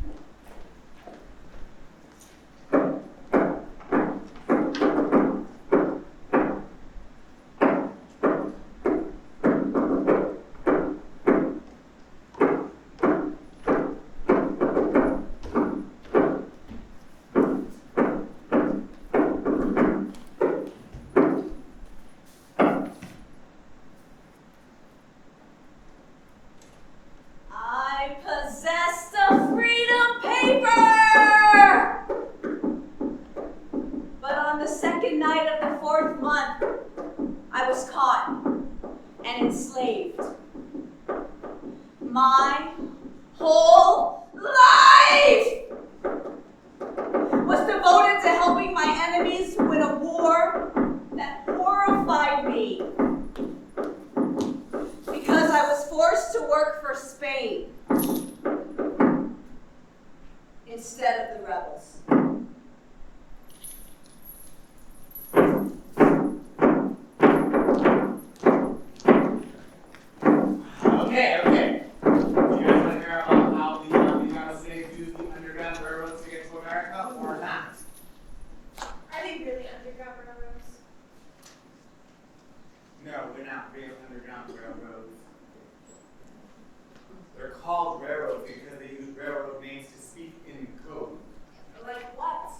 I possess the freedom paper! But on the second night of the 4th month, I was caught and enslaved. My whole life was devoted to helping my enemies win a war that horrified me. Because I was forced to work for Spain instead of the rebels. Okay. Do you guys want to hear about how the United States used the Underground Railroads to get to America or not? Are they really underground railroads? No, they're not real Underground Railroads. They're called railroads because they use railroad names to speak in code. Like what?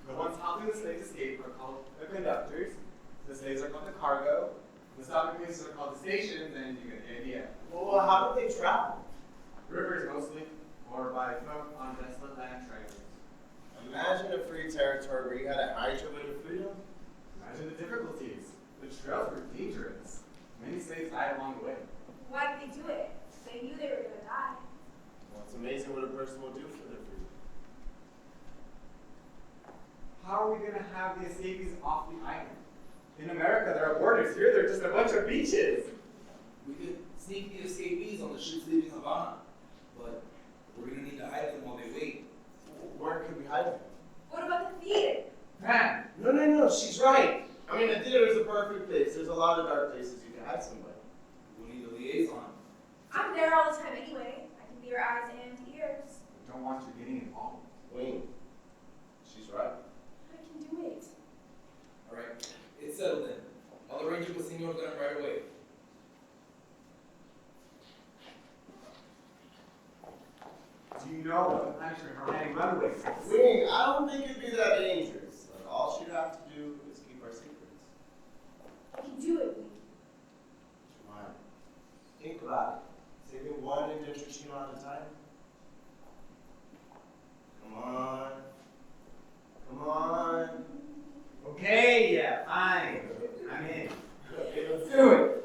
The ones helping the slaves escape are called the conductors, the slaves are called the cargo, the stopping places are called the stations, and you get the idea. Well, how do they travel? Rivers mostly, or by foot on desolate land trails. Imagine a free territory where you had to hide your way to freedom. Imagine the difficulties. The trails were dangerous. Many slaves died along the way. Why did they do it? They knew they were going to die. Well, it's amazing what a person will do for their freedom. How are we going to have the escapees off the island? In America, there are borders. Here, they're just a bunch of beaches. We could sneak the escapees on the ships leaving Havana, but we're gonna need to hide them while they wait. Where could we hide them? What about the theater? Man, No, she's right. I mean, the theater is a perfect place. There's a lot of dark places you can hide somebody. We'll need a liaison. I'm there all the time anyway. I can be your eyes and ears. I don't want you getting involved. Wayne, she's right. I can do it. All right, it's settled then. I'll arrange it with Senor Gunn right away. Do you know what the punishment for hiding runaways is? Wayne, I don't think it'd be that dangerous. Like, all she'd have to do is keep our secrets. I can do it, Wayne. Come on. Think about it. Saving one indentured chino at a time. Come on. Come on. Okay, yeah, fine. I'm in. Okay, let's do it.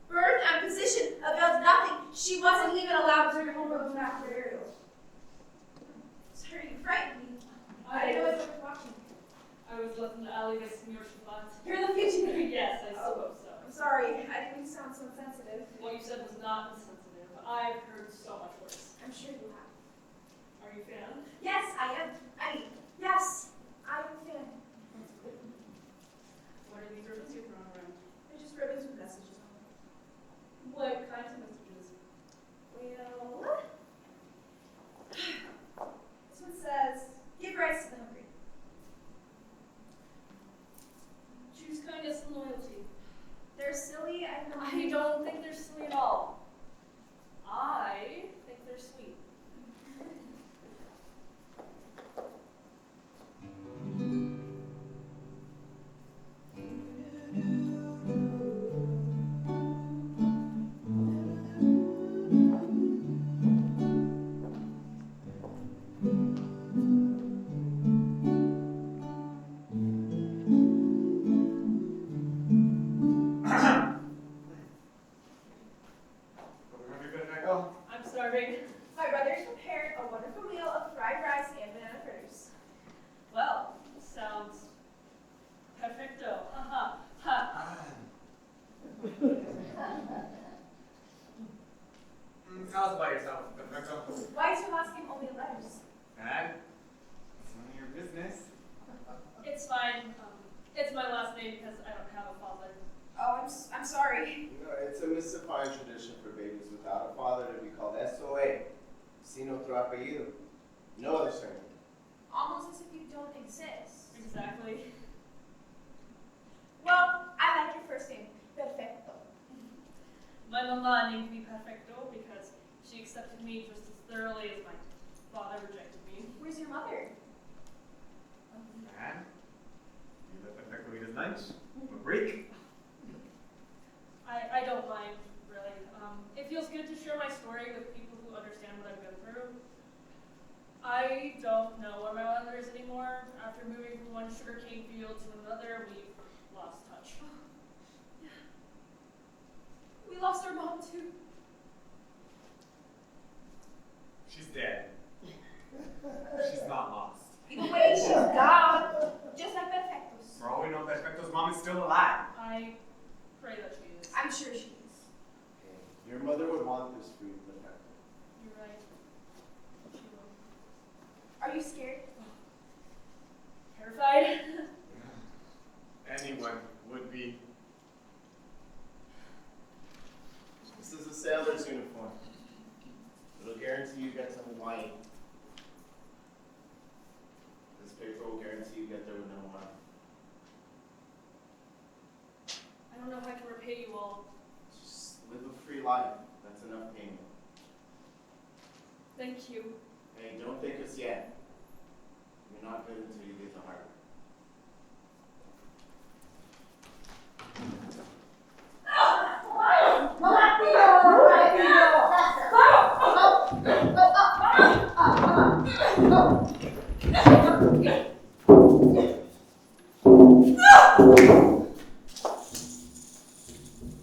Birth and position availed nothing. She wasn't even allowed to return home after burial. Sorry, you frightened me. I didn't know what you were watching. I was left in the alleyway to your spot. You're the fugitive. Yes, I suppose so. I'm sorry. I didn't mean to sound so insensitive. What you said was not insensitive. I've heard so much worse. I'm sure you have. Are you a fan? Yes, I am. Yes, I'm a fan. What are these ribbons you're throwing around? They're just ribbons with messages on them. What kinds of messages? Well, this one says, give rights to the hungry. Choose kindness and loyalty. They're silly. I don't think they're silly at all. I think they're sweet. I'm starving. My brother's prepared a wonderful meal of fried rice and banana fritters. Well, sounds perfecto. Ha ha. Tell us about yourself, Perfecto. Why is your last name only in letters? Dad, it's none of your business. It's fine. It's my last name because I don't have a father. Oh, I'm sorry. You know, it's a mystifying tradition for babies without a father to be called SOA, sin otro apellido. No other surname. Almost as if you don't exist. Exactly. Well, I like your first name, Perfecto. My mama named me Perfecto because she accepted me just as thoroughly as my father rejected me. Where's your mother? Dad, you let Perfecto eat his lunch? A break? I don't mind, really. It feels good to share my story with people who understand what I've been through. I don't know where my mother is anymore. After moving from one sugarcane field to another, we've lost touch. We lost our mom too. She's dead. She's not lost. Either way, she's gone. Just like Perfecto's. For all we know, Perfecto's mom is still alive. I pray that she is. I'm sure she is. Okay. Your mother would want this for you, Perfecto. You're right. She will. Are you scared? Terrified? Anyone would be. This is a sailor's uniform. It'll guarantee you get to Hawaii. This paper will guarantee you get there with no harm. I don't know if I can repay you all. Just live a free life. That's enough payment. Thank you. Hey, don't thank us yet. You're not good until you get to harbor.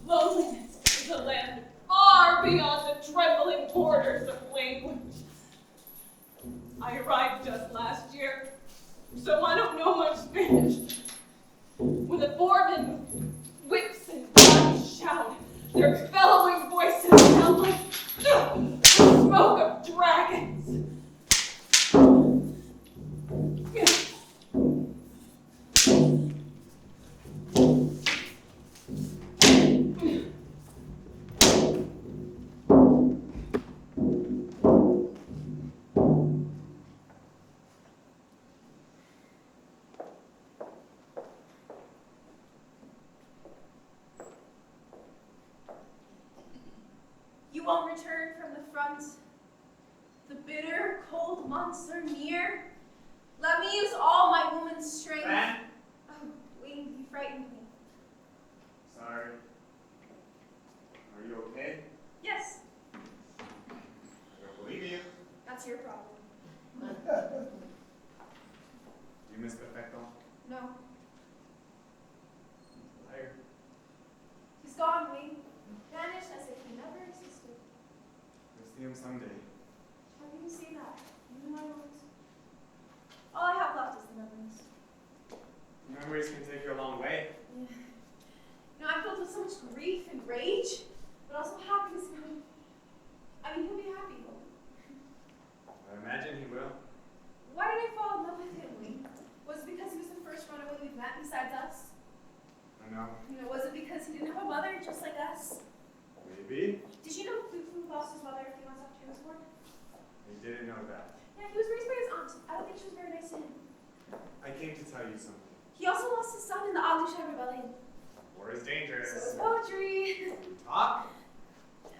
Loneliness is a land far beyond the trembling borders of language. I arrived just last year, so I don't know much Spanish. When the foremen with whips and guns shout, their bellowing voices sound like the smoke of dragons. You won't return from the front. The bitter, cold months are near. Let me use all my woman's strength. Fran? Oh, Wayne, you frightened me. Sorry. Are you okay? Yes, I don't believe you. that's your problem. You miss Perfecto? No, Liar. he's gone, Wayne. Dead. him someday. How can you say that? You know I won't. All I have left is the memories. Memories can take you a long way. Yeah. You know, I'm filled with so much grief and rage, but also happiness and hope. I mean, he'll be happy. I imagine he will. Why did I fall in love with him, Wayne? Was it because he was the first runaway we've met besides us? I know. You know, was it because he didn't have a mother just like us? Maybe. Did you know Fufu lost his mother a few months after he was born? I didn't know that. Yeah, he was raised by his aunt. I don't think she was very nice to him. I came to tell you something. He also lost his son in the Alishan rebellion. War is So dangerous. is poetry. Talk?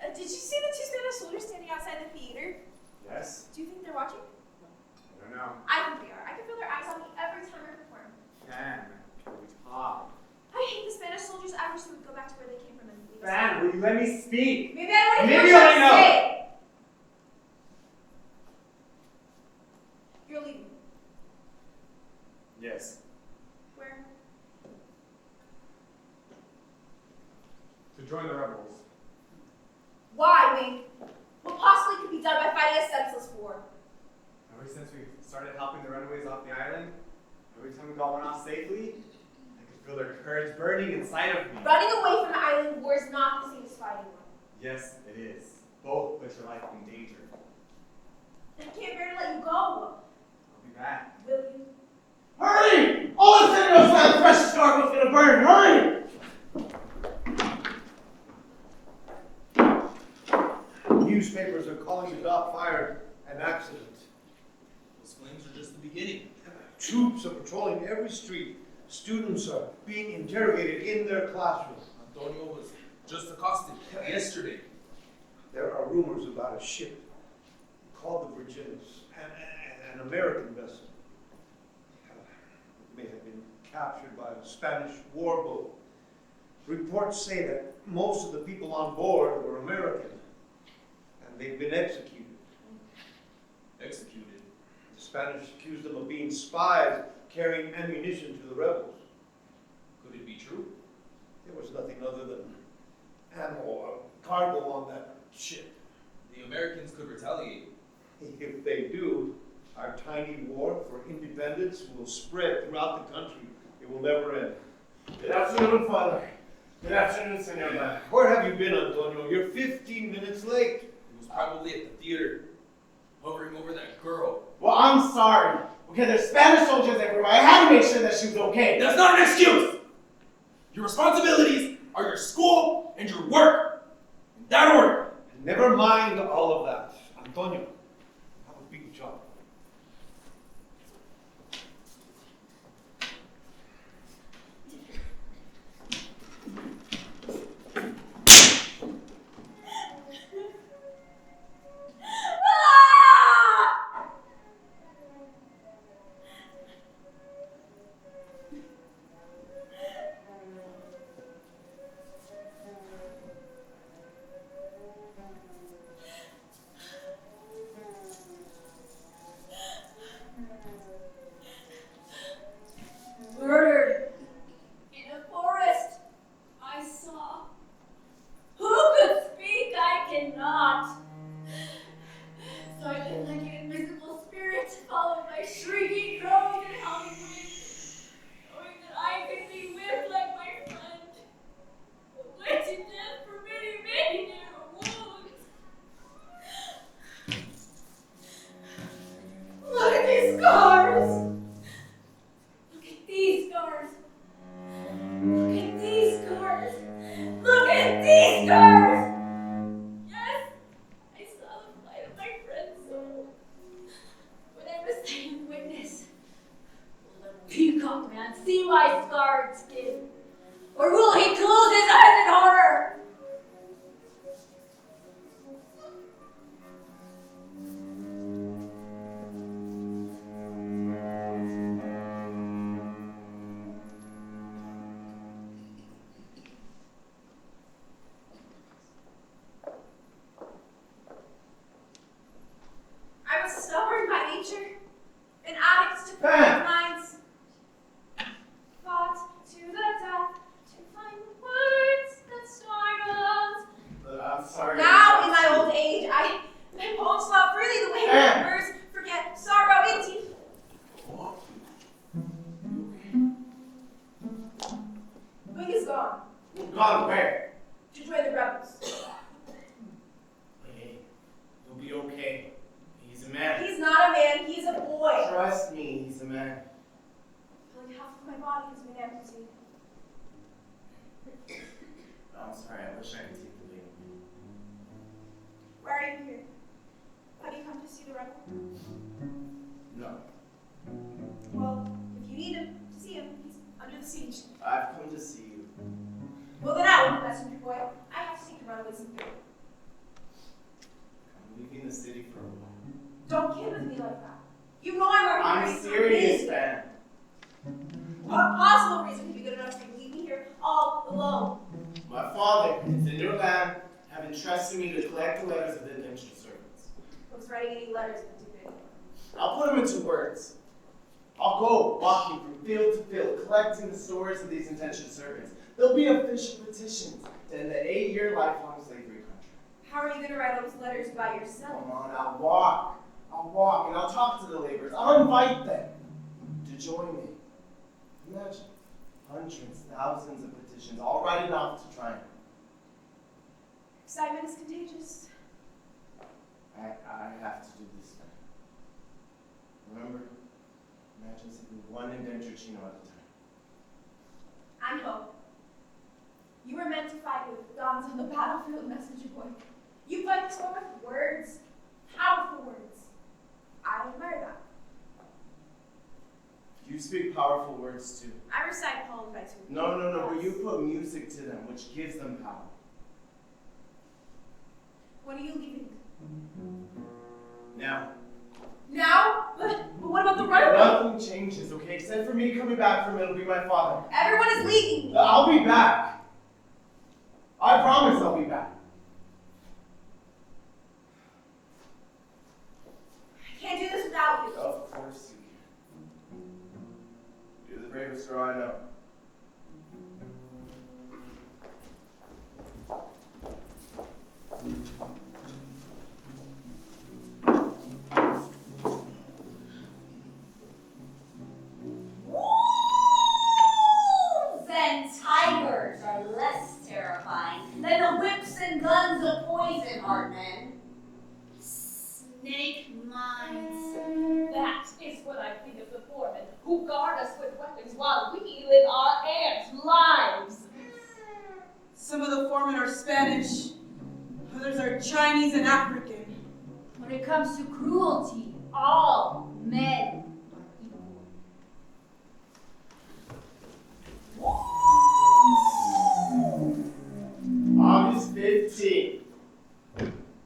Did you see the two Spanish soldiers standing outside the theater? Yes. Do you think they're watching? I don't know. I think they are. I can feel their eyes on me every time I perform. Fan, can we talk? I hate the Spanish soldiers. I wish they would go back to where they came from and leave us. Fan, will you let me speak? Maybe I don't want to Maybe hear what you I have know. to say. You're leaving. Yes. Where? To join the rebels. Why, Wing? What possibly could be done by fighting a senseless war? Ever since we started helping the runaways off the island, every time we got one off safely, I could feel their courage burning inside of me. Running away from the island war is not the same as fighting one. Yes, it is. Both put your life in danger. I can't bear to let you go. I'll be back. Will you? Hurry! All the city knows that precious cargo's gonna burn! Hurry! Newspapers are calling the dock fire an accident. Those flames are just the beginning. Troops are patrolling every street. Students are being interrogated in their classrooms. Antonio was just accosted yesterday. There are rumors about a ship called the Virginis, an American vessel. It may have been captured by a Spanish war boat. Reports say that most of the people on board were American, and they've been executed. Executed. The Spanish accused them of being spies carrying ammunition to the rebels. Could it be true? There was nothing other than ammo or cargo on that ship. The Americans could retaliate. If they do, our tiny war for independence will spread throughout the country. It will never end. Good afternoon, Father. Good afternoon, Senor. Where have you been, Antonio? You're 15 minutes late. He was probably at the theater, hovering over that girl. Well, I'm sorry. Okay, there's Spanish soldiers everywhere. I had to make sure that she was okay. That's not an excuse! Your responsibilities are your school and your work. In that order. Never mind all of that. Antonio, have a big job. Murdered in a forest. I saw. Who could speak? I cannot. Silent like an invisible spirit, followed by shrieking groans and howling winds, knowing that I could be whipped like my friend, put to death for many, many narrow wounds. Look at these scars. Look at these scars. Look at these scars. Look at these scars. Yes, I saw the flight of my friend's soul. When I was saying witness, will the peacock man see my scarred skin? Or will he close his eyes in horror? I was stubborn by nature, an addict to Fan. minds. Fought to the death to find words that startled. I'm sorry. Now, in my old age, I I'm leaving the city for a while. Don't kid with me like that. You know I'm already I'm serious, man. What possible reason could be good enough to leave me here all alone? My father is in your land, have entrusted me to collect the letters of the indentured servants. What's writing any letters but do it? I'll put them into words. I'll go walking from field to field, collecting the stories of these indentured servants. There'll be official petitions to end the 8-year lifelong slavery country. How are you going to write those letters by yourself? Come on, I'll walk, and I'll talk to the laborers. I'll invite them to join me. Imagine, hundreds, thousands of petitions, all writing off to triumph. Excitement is contagious. I have to do this now. Remember, imagine simply one indentured chino at a time. I know. You were meant to fight with guns on the battlefield, messenger boy. You fight this war with words, powerful words. I admire that. You speak powerful words too. I recite poems by two. No, but you put music to them, which gives them power. When are you leaving? Now, Now? But what about the runaway? nothing changes, okay? Except for me coming back from it'll be my father. Everyone is leaving. I'll be back. I promise I'll be back. I can't do this without you. Of course you can. You're the bravest girl I know. Wolves and tigers are less terrifying than the whips and guns of poison heart men. Snake minds. That is what I think of the foremen who guard us with weapons while we live our ants' lives. Some of the foremen are Spanish, others are Chinese and African. When it comes to cruelty, all men are equal. August 15th,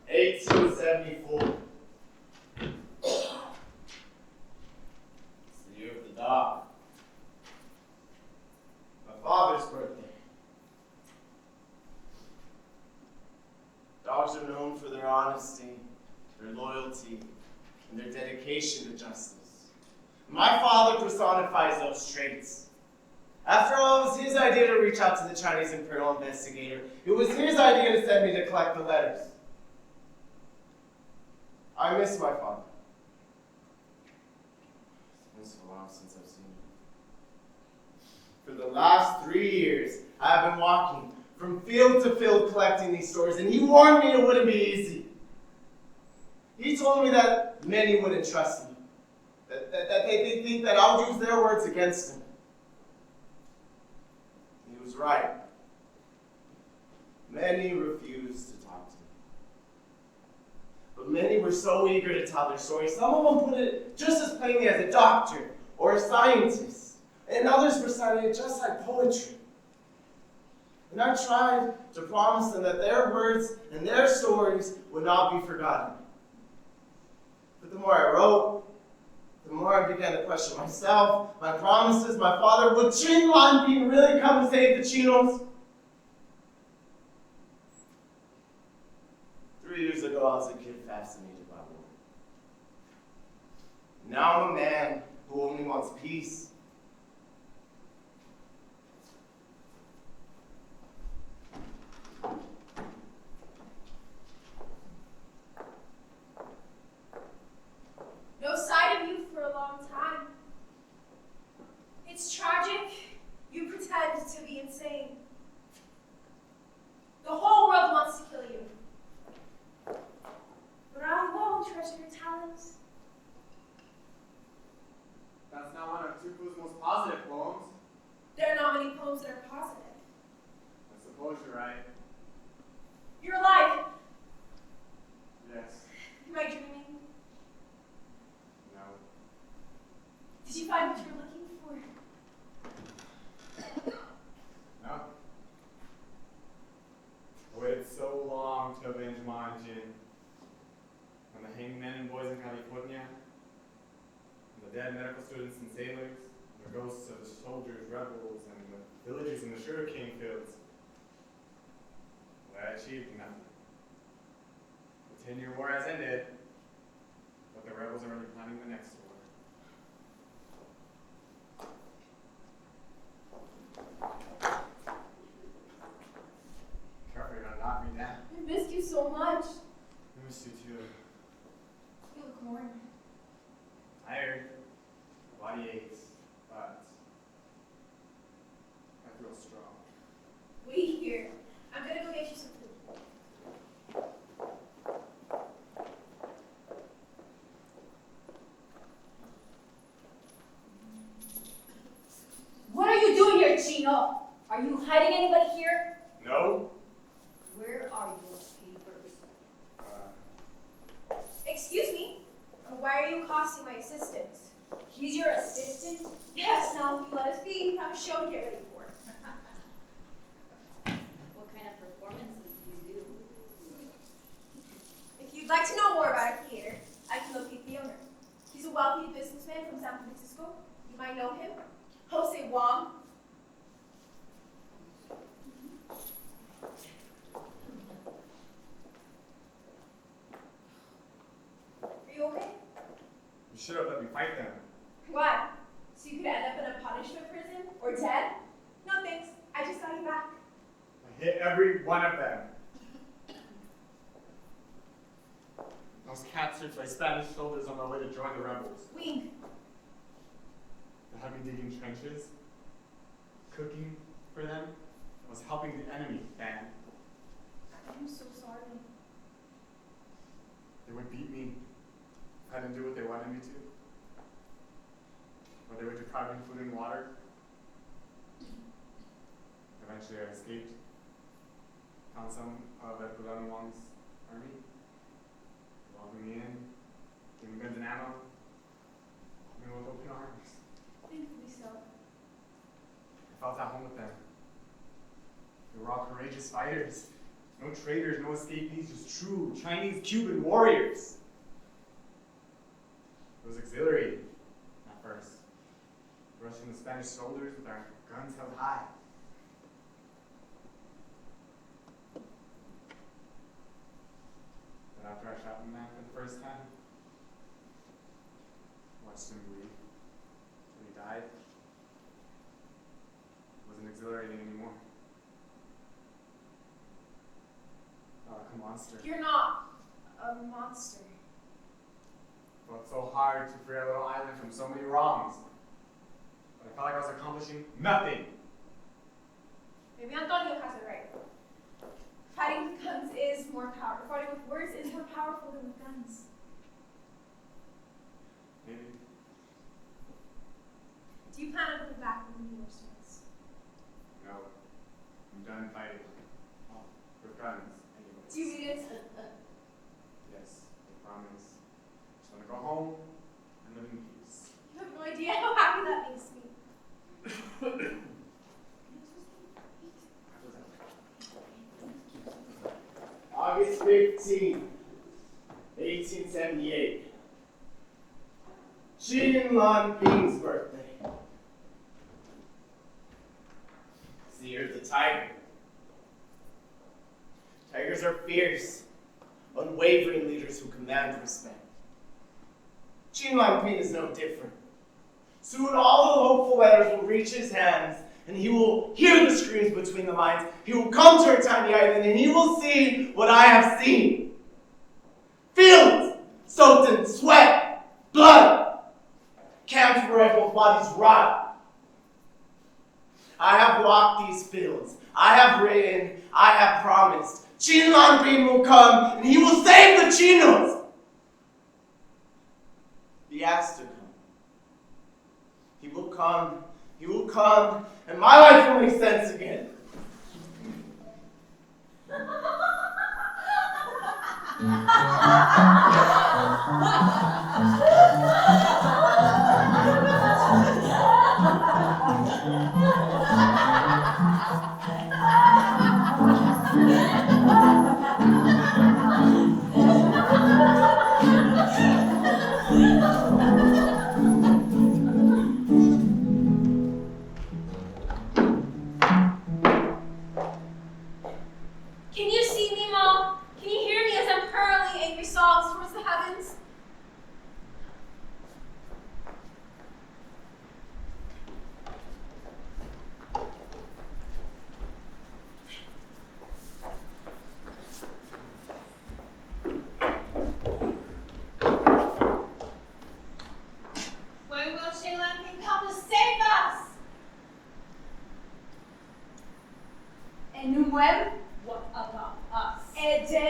1874. It's the year of the dog. My father's birthday. Dogs are known for their honesty, their loyalty, and their dedication to justice. My father personifies those traits. After all, it was his idea to reach out to the Chinese imperial investigator. It was his idea to send me to collect the letters. I miss my father. It's been so long since I've seen him. For the last 3 years, I have been walking from field to field collecting these stories, and he warned me it wouldn't be easy. He told me that many wouldn't trust me, that they think that I'll use their words against him. He was right. Many refused to talk to me. But many were so eager to tell their story. Some of them put it just as plainly as a doctor or a scientist, and others recited it just like poetry. And I tried to promise them that their words and their stories would not be forgotten. But the more I wrote, the more I began to question myself, my promises, my father. Would Chin Lanping really come to save the Chinos? 3 years ago, I was a kid fascinated by war. Now I'm a man who only wants peace. No sight of you for a long time. It's tragic. You pretend to be insane. The whole world wants to kill you. But I alone treasure your talents. That's not one of Tupu's to avenge Margin, and the hangmen and boys in California, and the dead medical students and sailors, and the ghosts of the soldiers, rebels, and the villagers in the sugarcane fields. Well, I achieved nothing. The 10-year war has ended, but the rebels are already planning the next war. Careful, you're gonna knock me down. I missed you so much. I miss you too. You look worn. Tired. My body aches, but I feel strong. Wait here. I'm gonna go get you some food. What are you doing here, Chino? Are you hiding anybody here? No? Where are your papers? Excuse me? Why are you accosting my assistant? He's your assistant? Yes, now if you let us be, have a show to get ready for. What kind of performances do you do? If you'd like to know more about our theater, I can locate the owner. He's a wealthy businessman from San Francisco. You might know him. Jose Wong. Are you okay? You should have let me fight them. Why? So you could end up in a punishment prison? Or dead? No thanks. I just got you back. I hit every one of them. I was captured by Spanish soldiers on my way to join the rebels. Wing. They had me digging trenches, cooking for them. I was helping the enemy, Dan. I'm so sorry. They would beat me if I didn't do what they wanted me to. Or they would deprive me of food and water. Eventually I escaped. Found some of Herculano Wong's army. They welcomed me in, gave me guns and ammo. Welcomed me with open arms. Thankfully so. I felt at home with them. They were all courageous fighters. No traitors, no escapees, just true Chinese Cuban warriors. It was exhilarating at first. Rushing the Spanish soldiers with our guns held high. But after I shot the man for the first time, watched him bleed till he died, it wasn't exhilarating anymore. Like a monster. You're not a monster. Fought so hard to free our little island from so many wrongs. But I felt like I was accomplishing nothing. Maybe Antonio has it right. Fighting with guns is more powerful. Fighting with words is more powerful than with guns. Maybe. Do you plan on coming back when the war starts? No. I'm done fighting. Oh, with guns, anyways. Do you mean it? Yes, I promise. Just want to go home and live in peace. You have no idea how happy that makes me. August 15th, 1878. Xin Lan Ping's birthday. It's the year of the tiger. Tigers are fierce, unwavering leaders who command respect. Xin Lan Ping is no different. Soon all the hopeful letters will reach his hands, and he will hear the screams between the lines. He will come to our tiny island, and he will see what I have seen. Fields soaked in sweat, blood. Camps where everyone's bodies rot. I have walked these fields. I have written. I have promised. Xin Lan Ping will come, and he will save the Chinos. He has to come. He will come, and my life will make sense again.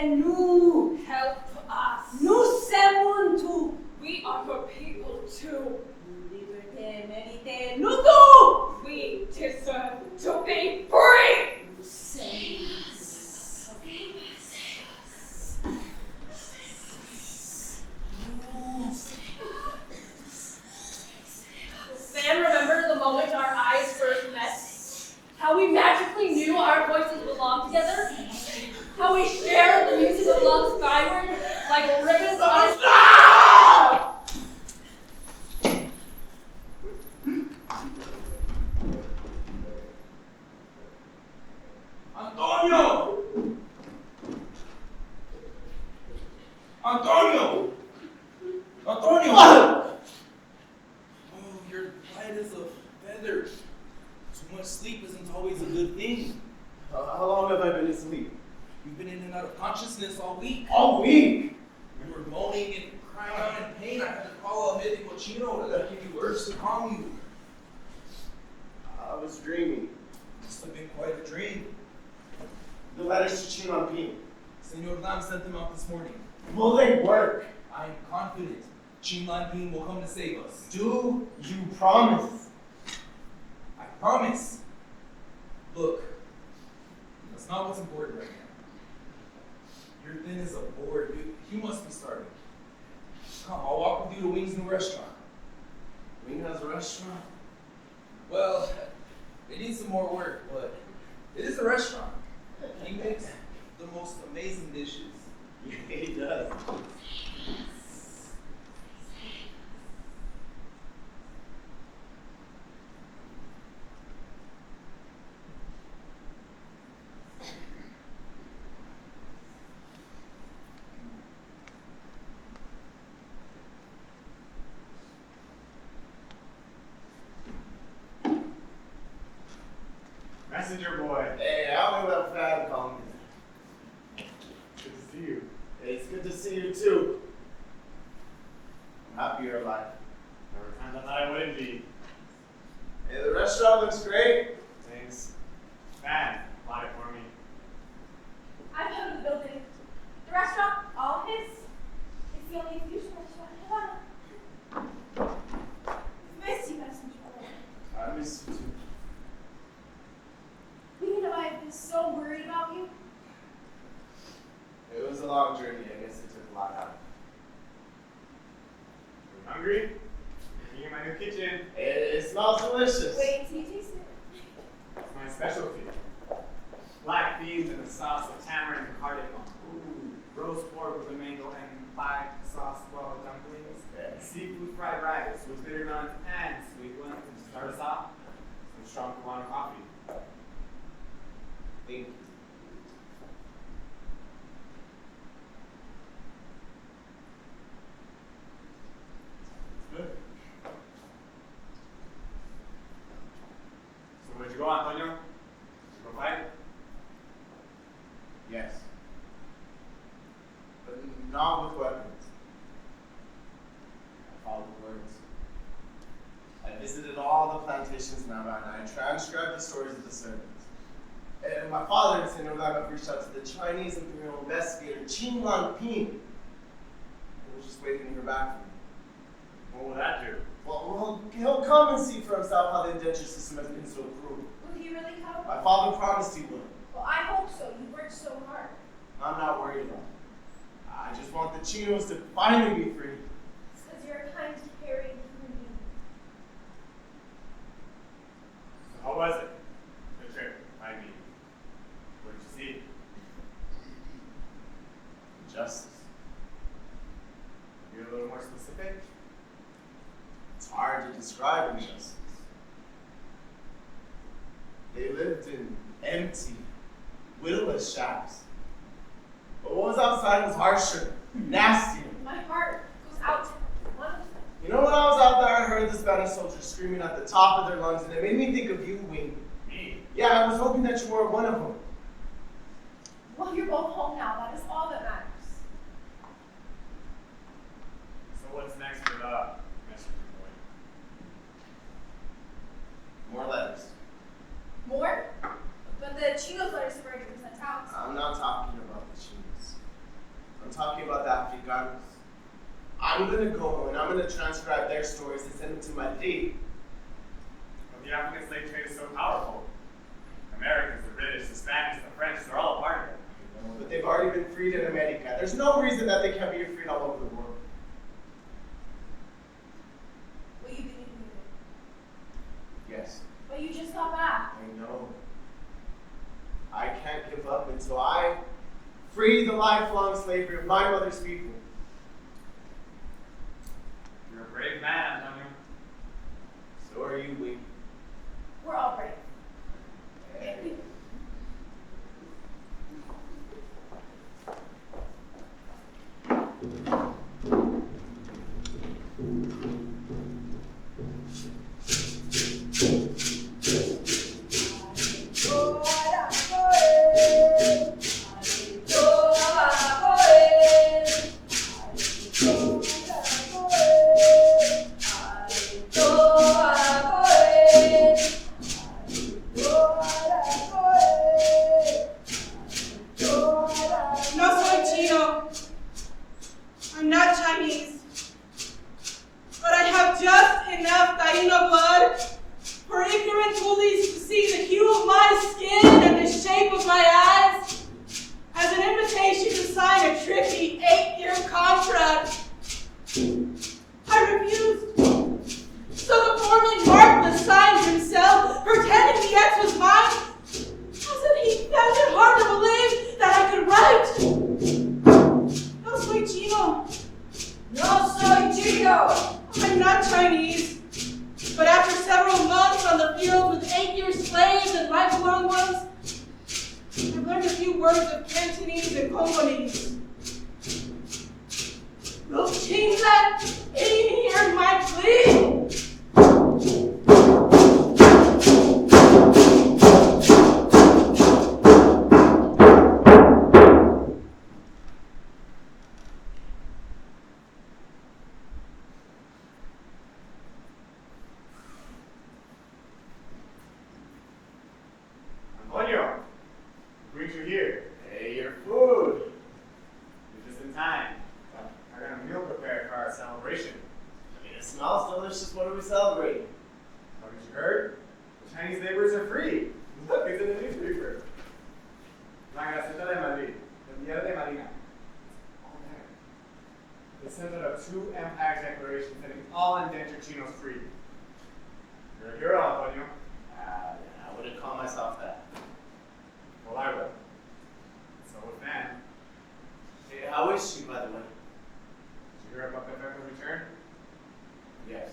and you. Help us. No someone to. We are your people too. Liberté, mérité, nous two. We deserve to be free. Save us. Sam, remember the moment our eyes first met? How we magically knew our voices belonged together? How we shared the music of love skyward like ribbons on a Antonio! Antonio! Antonio! Oh, you're light as a feather. Too much sleep isn't always a good thing. How long have I been asleep? You've been in and out of consciousness all week. All week! You were moaning and crying out in pain. I had to call a medico chino to give you herbs to calm you. I was dreaming. Must have been quite a dream. The letters to Chinon Ping. Senor Dan sent them out this morning. Will they work? I am confident Chin Lan Ping will come to save us. Do you promise? I promise. Look, that's not what's important right now. You're thin as a board. You must be starving. Come, I'll walk with you to Wing's new restaurant. Wing has a restaurant? Well, it needs some more work, but it is a restaurant. He makes the most amazing dishes. Yeah, he does. Messenger boy. Hey, I don't know that fat call me. Good to see you. Hey, it's good to see you too. I'm happy you're alive. There were times I thought I wouldn't be. Hey, the restaurant looks great. Thanks. Van, bought it for me. I'm out of the building. The restaurant, all his. It's the only fusion restaurant in Havana. Miss you, messenger. I miss you too. You know I've been so worried about you. It was a long journey. I guess it took a lot out. You hungry? Eating in my new kitchen. It smells delicious. Wait till you taste it. It's my specialty. Black beans in a sauce of tamarind and cardamom. Ooh, roast pork with a mango and pie sauce boiled dumplings. Yeah. Seafood fried rice with bitter nuts and sweet ones. And to start us off, some strong Cubano coffee. Thank you. Good. So where'd you go, Antonio? Did you go fight? Yes. But not with weapons. I followed words. I visited all the plantations in Havana. I transcribed the stories of the servants. And my father in Senor Lama reached out to the Chinese imperial investigator, Chin Lan Ping. I was just waiting to hear back from him. What will that do? Well, he'll come and see for himself how the indenture system has been so cruel. Will he really come? My father promised he would. Well, I hope so. You worked so hard. I'm not worried about it. I just want the Chinos to finally be free. It's because you're a kind, caring human being. So how was it? The trip, I mean. What did you see? Justice. Be a little more specific? It's hard to describe injustice. They lived in empty, windowless shacks. But what was outside was harsher, nastier. My heart goes out to one of them. You know, when I was out there, I heard the Spanish soldiers screaming at the top of their lungs, and it made me think of you, Wing. Me? Yeah, I was hoping that you were one of them. Well, you're both home now. That is all that matters. So what's next for the messenger boy? More letters. More? But the Chino's letters have already been sent out. I'm not talking about the Chinos. talking about the Africanos. I'm gonna go and I'm gonna transcribe their stories and send them to Madrid. But the African slave trade is so powerful. Americans, the British, the Spanish, the French, they're all a part of it. But they've already been freed in America. There's no reason that they can't be freed all over the world. Will you believe me? Yes, But you just got back. I know. I can't give up until I free the lifelong slavery of my mother's people. You're a brave man, Antonio. So are you, we. We're all brave. No soy Chino. I'm not Chinese. But I have just enough Taino blood for ignorant bullies to see the hue of my skin and the shape of my eyes as an invitation to sign a tricky 8-year contract. I refused. So the foreman marked the signs himself, pretending the X was mine, as if he found it hard to believe that I could write. No soy Chino. No soy Chino. I'm not Chinese. But after several months on the field with 8-year slaves and lifelong ones, I've learned a few words of Cantonese and Congolese. Will Chinza hear my plea? Antonio, what brings you here? Hey, your food. You're just in time. I got a meal prepared for our celebration. I mean, it smells delicious. What are we celebrating? Haven't you heard? The Chinese laborers are free. Look, it's in the newspaper. La Gaceta de Madrid, the Diario de Marina. It's all there. They sent out a true empire declaration setting all indentured Chinos free. You're a hero, Antonio. I wouldn't call myself that. Well, I will. So would Van. Hey, how is she, by the way? Did you hear about the effective return? Yes.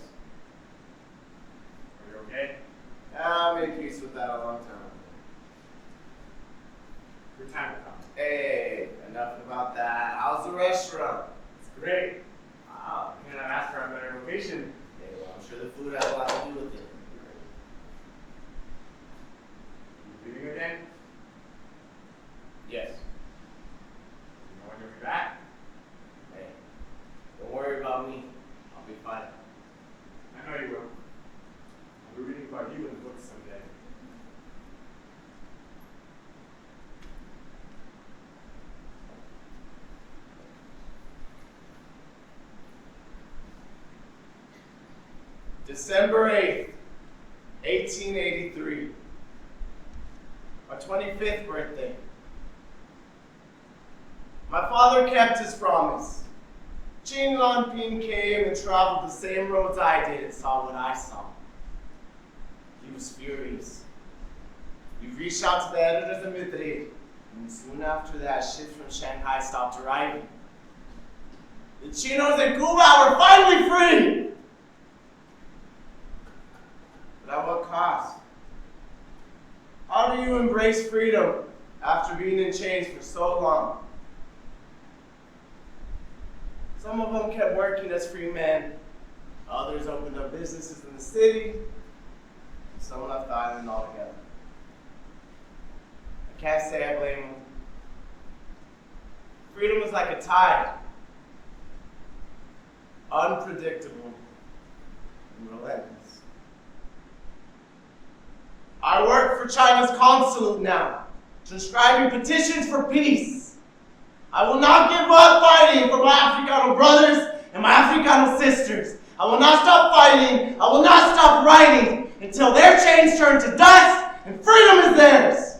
Are you okay? I made peace with that a long time ago. Your time will come. Hey, enough about that. How's the restaurant? It's great. Wow. And I've asked for a better location. Hey, well, I'm sure the food has a lot to do with it. You leaving again? Yes. You know when you'll be back? Hey, don't worry about me. I'll be fine. I know you will. I'll be reading about you in the books someday. December 8th, 1883. My 25th birthday. My father kept his promise. Chin Lan Pin came and traveled the same roads I did and saw what I saw. He was furious. He reached out to the editors of Madrid, and soon after that, ships from Shanghai stopped arriving. The Chinos in Cuba were finally free! But at what cost? How do you embrace freedom after being in chains for so long? Some of them kept working as free men. Others opened up businesses in the city. And some left the island altogether. I can't say I blame them. Freedom is like a tide. Unpredictable and relentless. I work for China's consulate now, transcribing petitions for peace. I will not give up Africano brothers and my Africano sisters. I will not stop fighting. I will not stop writing until their chains turn to dust and freedom is theirs.